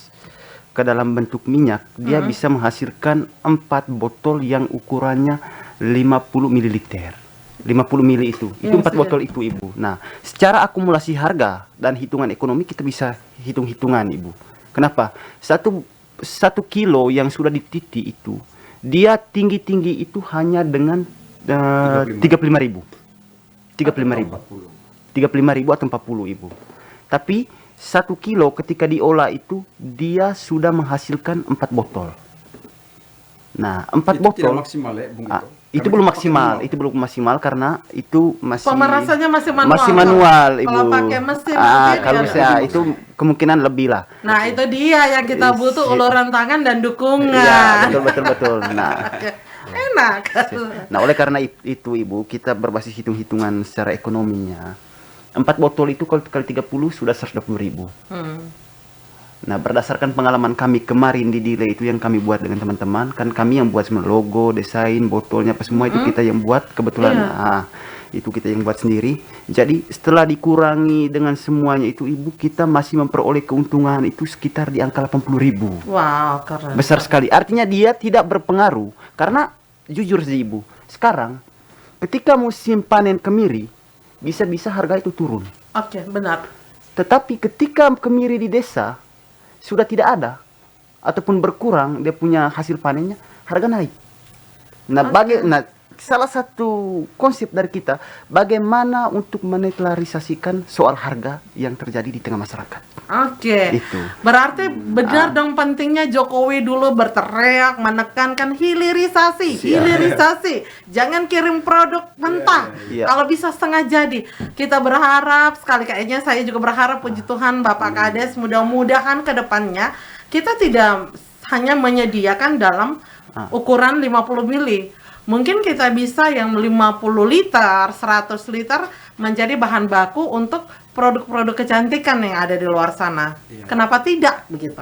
ke dalam bentuk minyak, dia bisa menghasilkan 4 botol yang ukurannya 50 ml. 50 ml itu 4 botol itu, Ibu. Nah, secara akumulasi harga dan hitungan ekonomi kita bisa hitung-hitungan, Ibu. Kenapa? 1 kilo yang sudah dititi itu, dia tinggi-tinggi itu hanya dengan 35.000. 35.000 atau 40, Ibu. Tapi 1 kilo ketika diolah itu dia sudah menghasilkan 4 botol. Nah, 4 botol tidak maksimal ya, Bung Ito. Itu belum maksimal, itu belum maksimal karena itu masih pemerasannya masih manual. Masih manual, Ibu. Kalau pakai mesin kalau bisa itu kemungkinan lebih lah. Nah, itu dia yang kita butuh, uluran tangan dan dukungan. Ya, betul. Nah, enak. Nah, oleh karena itu, Ibu, kita berbasis hitung-hitungan secara ekonominya. 4 botol itu kalau kali 30 sudah 120.000. Nah, berdasarkan pengalaman kami kemarin di Dile itu yang kami buat dengan teman-teman, kan kami yang buat semua logo, desain, botolnya apa semua itu kita yang buat kebetulan. Nah, itu kita yang buat sendiri. Jadi setelah dikurangi dengan semuanya itu, Ibu, kita masih memperoleh keuntungan itu sekitar di angka 80.000. Wow, keren. Besar sekali. Artinya dia tidak berpengaruh karena jujur sih, Ibu, sekarang ketika musim panen kemiri bisa-bisa harga itu turun. Oke, benar. Tetapi ketika kemiri di desa sudah tidak ada ataupun berkurang dia punya hasil panennya, harga naik. Nah, salah satu konsep dari kita bagaimana untuk menetralisasikan soal harga yang terjadi di tengah masyarakat. Itu. Berarti benar dong pentingnya Jokowi dulu berteriak menekankan hilirisasi. Jangan kirim produk mentah. Kalau bisa setengah jadi. Kita berharap sekali, kayaknya saya juga berharap, puji Tuhan Bapak Kades, mudah-mudahan ke depannya kita tidak hanya menyediakan dalam ukuran 50 mili. Mungkin kita bisa yang 50 liter, 100 liter menjadi bahan baku untuk produk-produk kecantikan yang ada di luar sana. Kenapa tidak begitu?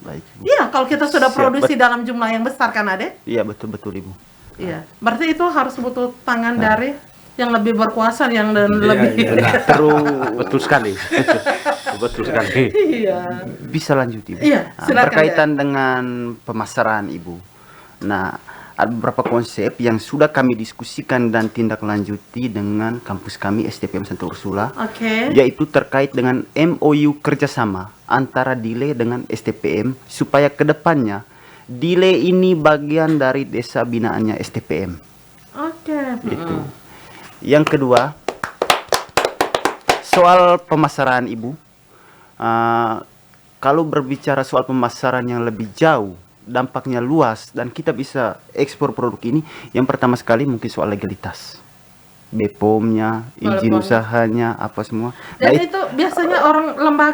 Baik. Iya, kalau kita sudah produksi dalam jumlah yang besar kan, Ade? Iya, betul Ibu. Iya. Berarti itu harus butuh tangan dari yang lebih berkuasa, yang lebih betul sekali. Betul sekali. Iya. Bisa lanjut, Ibu. Iya, silakan, berkaitan dengan pemasaran, Ibu. Nah, ada beberapa konsep yang sudah kami diskusikan dan tindak lanjuti dengan kampus kami STPM Santa Ursula, yaitu terkait dengan MOU kerjasama antara Dile dengan STPM supaya kedepannya Dile ini bagian dari desa binaannya STPM. Itu. Yang kedua, soal pemasaran, Ibu. Kalau berbicara soal pemasaran yang lebih jauh, dampaknya luas dan kita bisa ekspor produk ini, yang pertama sekali mungkin soal legalitas, BPOM-nya, izin usahanya, apa semua. Dan itu biasanya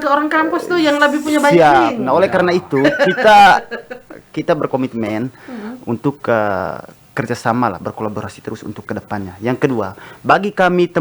orang kampus tuh yang lebih punya banyak link. Nah, oleh karena itu kita berkomitmen untuk kerjasama lah, berkolaborasi terus untuk kedepannya. Yang kedua, bagi kami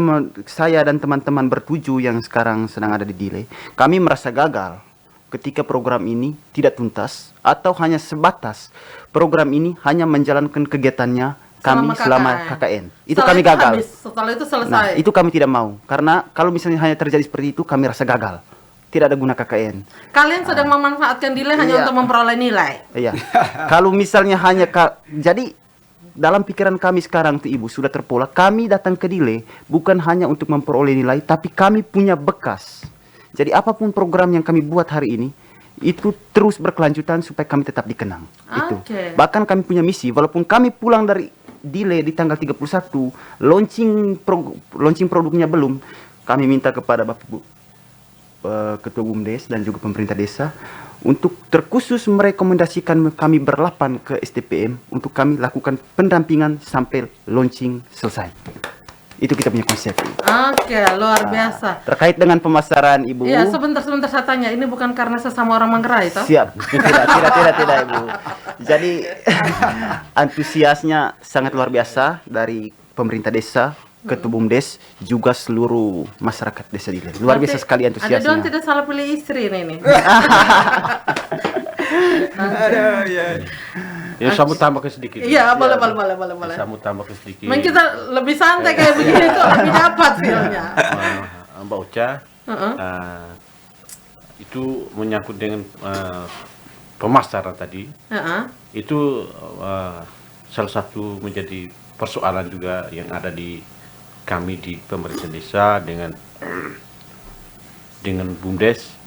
saya dan teman-teman bertujuh yang sekarang sedang ada di delay, kami merasa gagal ketika program ini tidak tuntas atau hanya sebatas program ini hanya menjalankan kegiatannya kami selama KKN. Itu Setelah kami itu gagal. habis, setelah itu selesai. Nah, itu kami tidak mau karena kalau misalnya hanya terjadi seperti itu kami rasa gagal. Tidak ada guna KKN. Kalian sedang memanfaatkan delay hanya Iya. untuk memperoleh nilai. Iya. Kalau misalnya hanya jadi dalam pikiran kami sekarang tuh Ibu sudah terpola, kami datang ke delay bukan hanya untuk memperoleh nilai, tapi kami punya bekas. Jadi apapun program yang kami buat hari ini itu terus berkelanjutan supaya kami tetap dikenang. Itu. Oke. Bahkan kami punya misi, walaupun kami pulang dari delay di tanggal 31, launching produknya belum, kami minta kepada Bapak Bu Ketua BUMDes dan juga pemerintah desa untuk terkhusus merekomendasikan kami berlapan ke STPM untuk kami lakukan pendampingan sampai launching selesai. Itu kita punya konsep. Oke, luar biasa. Terkait dengan pemasaran Ibu. Iya, sebentar saya tanya. Ini bukan karena sesama orang Manggarai, toh? Siap. Tidak Ibu. Jadi antusiasnya sangat luar biasa dari pemerintah desa, Ketua BUMDes, juga seluruh masyarakat desa Dile. Luar biasa sekali Ada antusiasnya. dong tidak salah pilih istri nih. Aduh, ya. Ya, saya mau tambahkan sedikit. Iya, boleh. Saya mau tambahkan sedikit. Mungkin kita lebih santai kayak begini tuh lebih dapat feel-nya. Mbak Ocha, Heeh. itu menyangkut dengan pemasaran tadi. Heeh. Itu salah satu menjadi persoalan juga yang ada di kami di pemerintah desa dengan BUMDes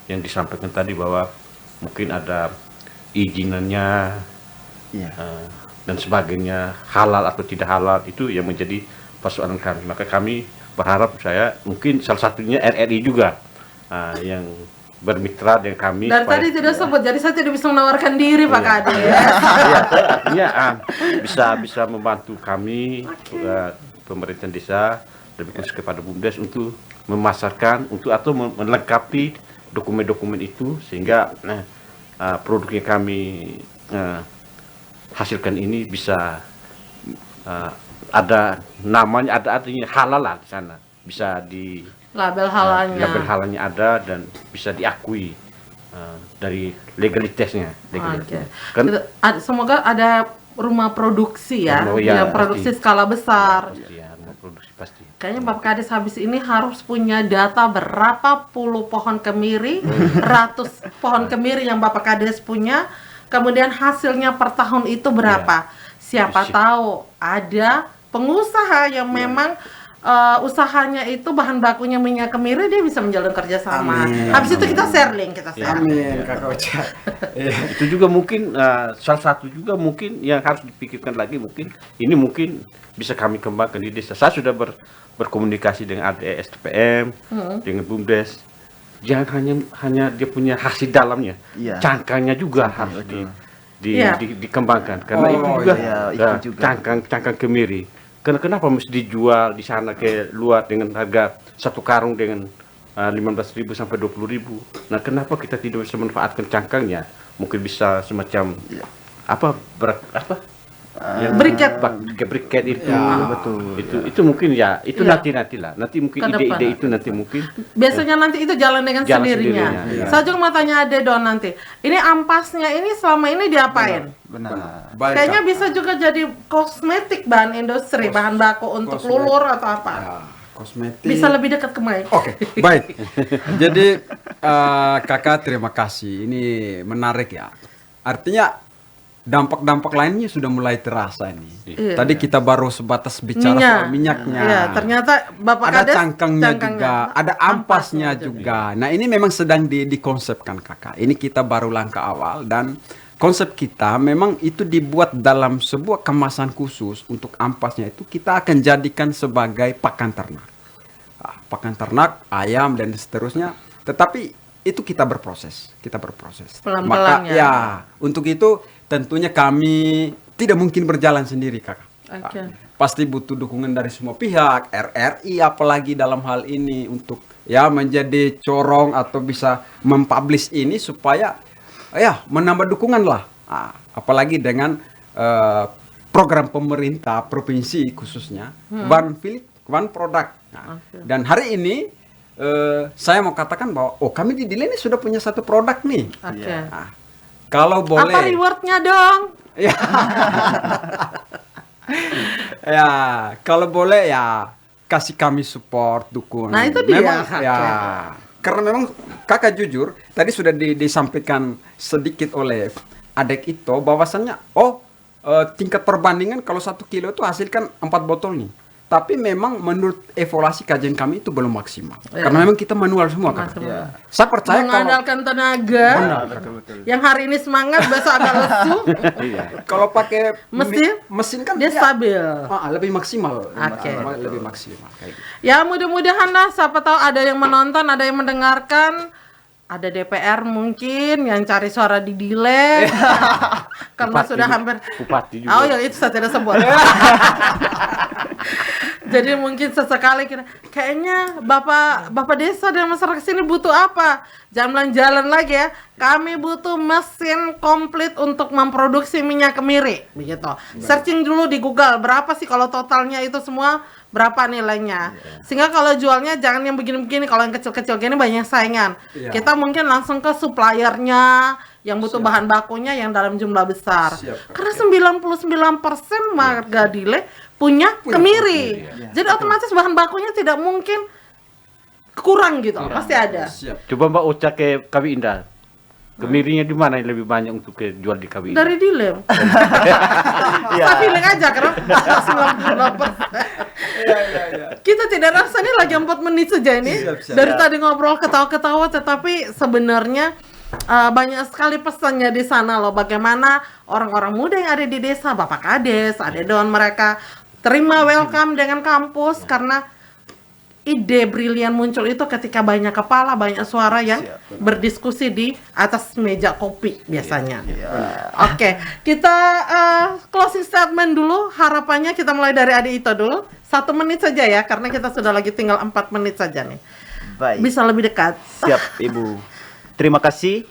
yang disampaikan tadi bahwa mungkin ada izinannya dan sebagainya, halal atau tidak halal, itu yang menjadi persoalan kami. Maka kami berharap mungkin salah satunya RRI juga yang bermitra dengan kami. Dan tadi tidak sebut, jadi saya tidak bisa menawarkan diri Pak Kade. Artinya bisa membantu kami pemerintah desa, lebih khusus kepada BUMDes untuk memasarkan atau melengkapi dokumen-dokumen itu sehingga produk yang kami hasilkan ini bisa ada namanya, ada artinya halal lah di sana, bisa di Label halalnya. label halalnya ada dan bisa diakui dari legalitasnya. Oke. Kan Semoga ada rumah produksi ya, Oh, iya, yang produksi pasti. skala besar. pasti ya, mau produksi pasti. Kayaknya Bapak Kades habis ini harus punya data berapa puluh pohon kemiri, ratus pohon kemiri yang Bapak Kades punya, kemudian hasilnya per tahun itu berapa. Siapa tahu ada pengusaha yang memang usahanya itu bahan bakunya minyak kemiri, dia bisa menjalin kerjasama. Habis itu kita share link, Amin, Kakak Ocha. Itu juga mungkin salah satu juga mungkin yang harus dipikirkan lagi, mungkin ini mungkin bisa kami kembangkan di desa. Saya sudah berkomunikasi dengan STPM, dengan BUMDes. Jangan hanya dia punya hasil dalamnya, cangkangnya juga harus dikembangkan karena itu juga cangkang kemiri. Kenapa mesti dijual di sana ke luar dengan harga satu karung dengan 15.000 sampai 20.000? Nah, kenapa kita tidak bisa manfaatkan cangkangnya? Mungkin bisa semacam briket itu. Betul. Itu mungkin itu nantilah. Nanti mungkin ide-ide itu nanti mungkin biasanya nanti itu jalan dengan sendirinya. Saya juga mau tanya Ade Don nanti. Ini ampasnya ini selama ini diapain? Benar. Baik, Kayaknya Kak. bisa juga jadi kosmetik, bahan industri, bahan baku untuk lulur atau apa. Ya, kosmetik. Bisa lebih dekat ke mic. Oke, baik. Jadi Kakak terima kasih. Ini menarik ya. Artinya dampak-dampak lainnya sudah mulai terasa ini. Iya. Tadi kita baru sebatas bicara soal minyaknya. Iya, ternyata Bapak Ada Kades cangkangnya juga, ada ampasnya juga. Nah, ini memang sedang dikonsepkan Kakak. Ini kita baru langkah awal dan konsep kita memang itu dibuat dalam sebuah kemasan khusus. Untuk ampasnya itu kita akan jadikan sebagai pakan ternak. Pakan ternak, ayam dan seterusnya. Tetapi itu kita berproses. Pelan-pelan Maka ya. untuk itu tentunya kami tidak mungkin berjalan sendiri, Kakak. Oke. Pasti butuh dukungan dari semua pihak, RRI apalagi dalam hal ini untuk menjadi corong atau bisa mempublish ini supaya menambah dukungan lah. Apalagi dengan program pemerintah provinsi khususnya one field one product. Nah, dan hari ini saya mau katakan bahwa kami di Dile ini sudah punya satu produk nih. Oke. Nah, kalau boleh. Apa rewardnya dong? Ya. Ya, kalau boleh ya kasih kami support, dukung. Nah, itu dia. Memang Oke. ya, karena memang kakak jujur tadi sudah disampaikan sedikit oleh adek itu bahwasannya tingkat perbandingan kalau 1 kilo itu hasilkan 4 botol nih. Tapi memang menurut evaluasi kajian kami itu belum maksimal. Karena memang kita manual semua kan. Saya percaya Mengandalkan tenaga. Yang hari ini semangat, besok agak lesu. kalau pakai mesin kan dia stabil. Lebih maksimal. Oke. Lebih maksimal kayak gitu. Ya mudah-mudahan lah, siapa tahu ada yang menonton, ada yang mendengarkan, ada DPR mungkin yang cari suara di Dile. Karena Bupati sudah hampir. Bupati juga. Oh ya, itu saya tidak sebut. Jadi mungkin sesekali kayaknya Bapak Desa dan masyarakat sini butuh apa? Jalan lagi ya. Kami butuh mesin komplit untuk memproduksi minyak kemiri, begitu. Searching dulu di Google berapa sih kalau totalnya itu semua, berapa nilainya. Sehingga kalau jualnya jangan yang begini-begini, kalau yang kecil-kecil gini banyak saingan. Kita mungkin langsung ke suppliernya yang butuh bahan bakunya yang dalam jumlah besar. Karena 99% warga Dile punya kemiri. Jadi otomatis bahan bakunya tidak mungkin kurang gitu, pasti ada. Coba Mbak Ocha ke Kawi Indah. Kemirinya di mana yang lebih banyak untuk jual di Kawi Indah? Dari Dile. Saya feeling aja karena 98%. Kita tidak rasa ini lagi 4 menit saja ini. Dari tadi ngobrol ketawa-ketawa, tetapi sebenarnya banyak sekali pesannya di sana loh. Bagaimana orang-orang muda yang ada di desa, Bapak Kades, Adedon, mereka terima welcome dengan kampus karena ide brilian muncul itu ketika banyak kepala, banyak suara yang berdiskusi di atas meja kopi biasanya. Oke, kita closing statement dulu. Harapannya kita mulai dari Adi Ito dulu. 1 menit saja ya, karena kita sudah lagi tinggal 4 menit saja nih. Baik. Bisa lebih dekat. Siap, Ibu. Terima kasih.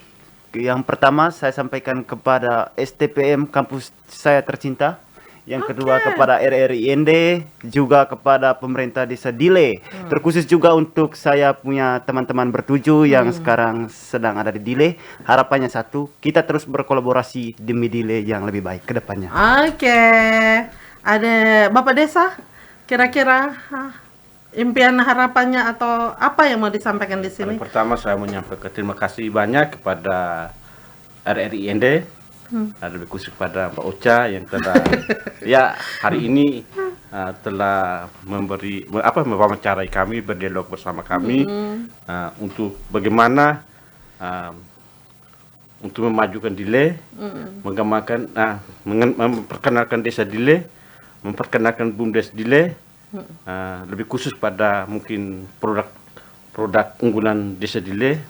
Yang pertama saya sampaikan kepada STPM kampus saya tercinta. Yang kedua kepada RRIND, juga kepada pemerintah desa Dile. Terkhusus juga untuk saya punya teman-teman bertuju yang sekarang sedang ada di Dile. Harapannya satu, kita terus berkolaborasi demi Dile yang lebih baik ke depannya. Oke. Ada Bapak Desa, kira-kira impian harapannya atau apa yang mau disampaikan di sini? Yang pertama saya menyampaikan terima kasih banyak kepada RRIND, lebih khusus kepada Mbak Ocha yang telah ya hari ini telah mewawancarai kami, berdialog bersama kami untuk bagaimana untuk memajukan Dile, mengembangkan, memperkenalkan desa Dile, memperkenalkan BUMDes Dile, lebih khusus pada mungkin produk unggulan desa Dile,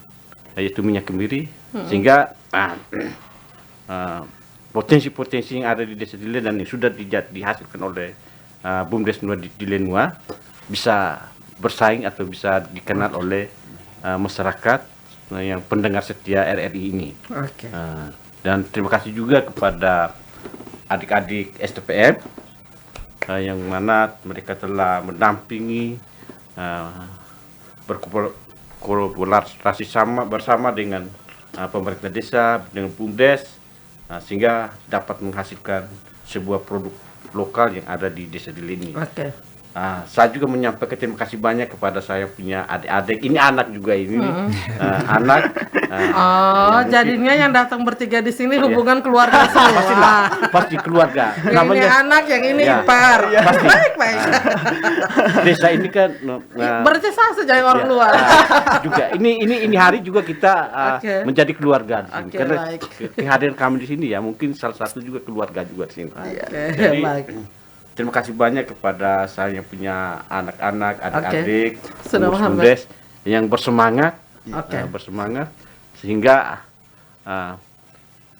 yaitu minyak kemiri, sehingga potensi-potensi yang ada di desa Dile dan yang sudah dihasilkan oleh BUMDes Dile Nua bisa bersaing atau bisa dikenal oleh masyarakat yang pendengar setia RRI ini. Dan terima kasih juga kepada adik-adik STPM yang mana mereka telah mendampingi berkolaborasi bersama dengan pemerintah desa, dengan BUMDes, sehingga dapat menghasilkan sebuah produk lokal yang ada di desa Dile ini. Saya juga menyampaikan terima kasih banyak kepada saya punya adik-adik. Ini anak juga ini, anak. Jadinya yang datang bertiga di sini hubungan keluarga semua. Pasti keluarga. Yang ini anak, yang ini ipar. Baik. Desa ini kan. Berarti saya saja yang orang luar. Juga ini hari juga kita menjadi keluarga di sini. Karena kehadiran kami di sini ya mungkin salah satu juga keluarga juga di sini. Jadi, terima kasih banyak kepada saya yang punya anak-anak, adik-adik, BUMDes yang bersemangat, sehingga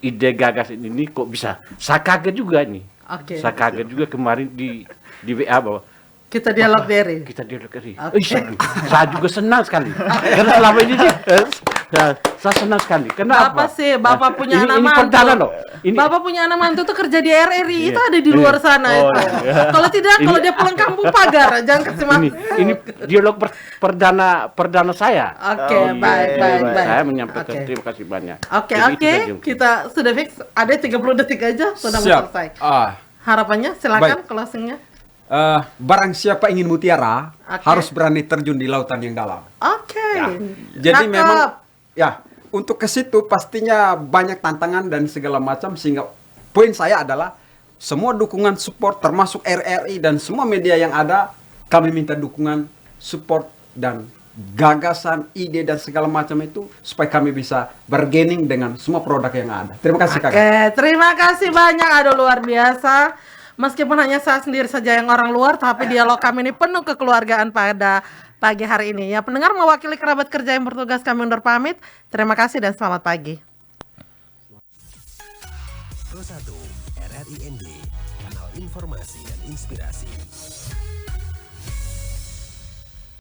ide gagasan ini kok bisa. Saya kaget juga nih. Saya kaget juga kemarin di WA bahwa kita dialog dari. Saya juga senang sekali. Karena selama ini Saya senang sekali. Kenapa? Bapak sih, Bapak punya anak ini mantu. perdana loh. Ini Bapak punya anak mantu tuh kerja di RRI, itu ada di luar sana Oh, itu. iya. Kalau tidak, kalau dia pulang kampung pagar, jangan kasih makan. ini dialog perdana saya. Oke, baik. Saya menyampaikan Oke. terima kasih banyak. Oke, Jadi itu saja. kita sudah fix. Ada 30 detik aja, sudah mau Siap. selesai. Ah, Harapannya, silakan Baik. closingnya. barang siapa ingin mutiara Oke. harus berani terjun di lautan yang dalam. Oke. Ya. Jadi Cakep. memang ya untuk ke situ pastinya banyak tantangan dan segala macam, sehingga poin saya adalah semua dukungan support termasuk RRI dan semua media yang ada, kami minta dukungan support dan gagasan, ide dan segala macam itu supaya kami bisa bargaining dengan semua produk yang ada. Terima kasih Kakak. Oke, terima kasih banyak. Aduh, luar biasa. Meskipun hanya saya sendiri saja yang orang luar, tapi dialog kami ini penuh kekeluargaan pada pagi hari ini. Ya, pendengar mewakili kerabat kerja yang bertugas, kami undur pamit. Terima kasih dan selamat pagi. Pro 1 RRI ND, kanal informasi dan inspirasi.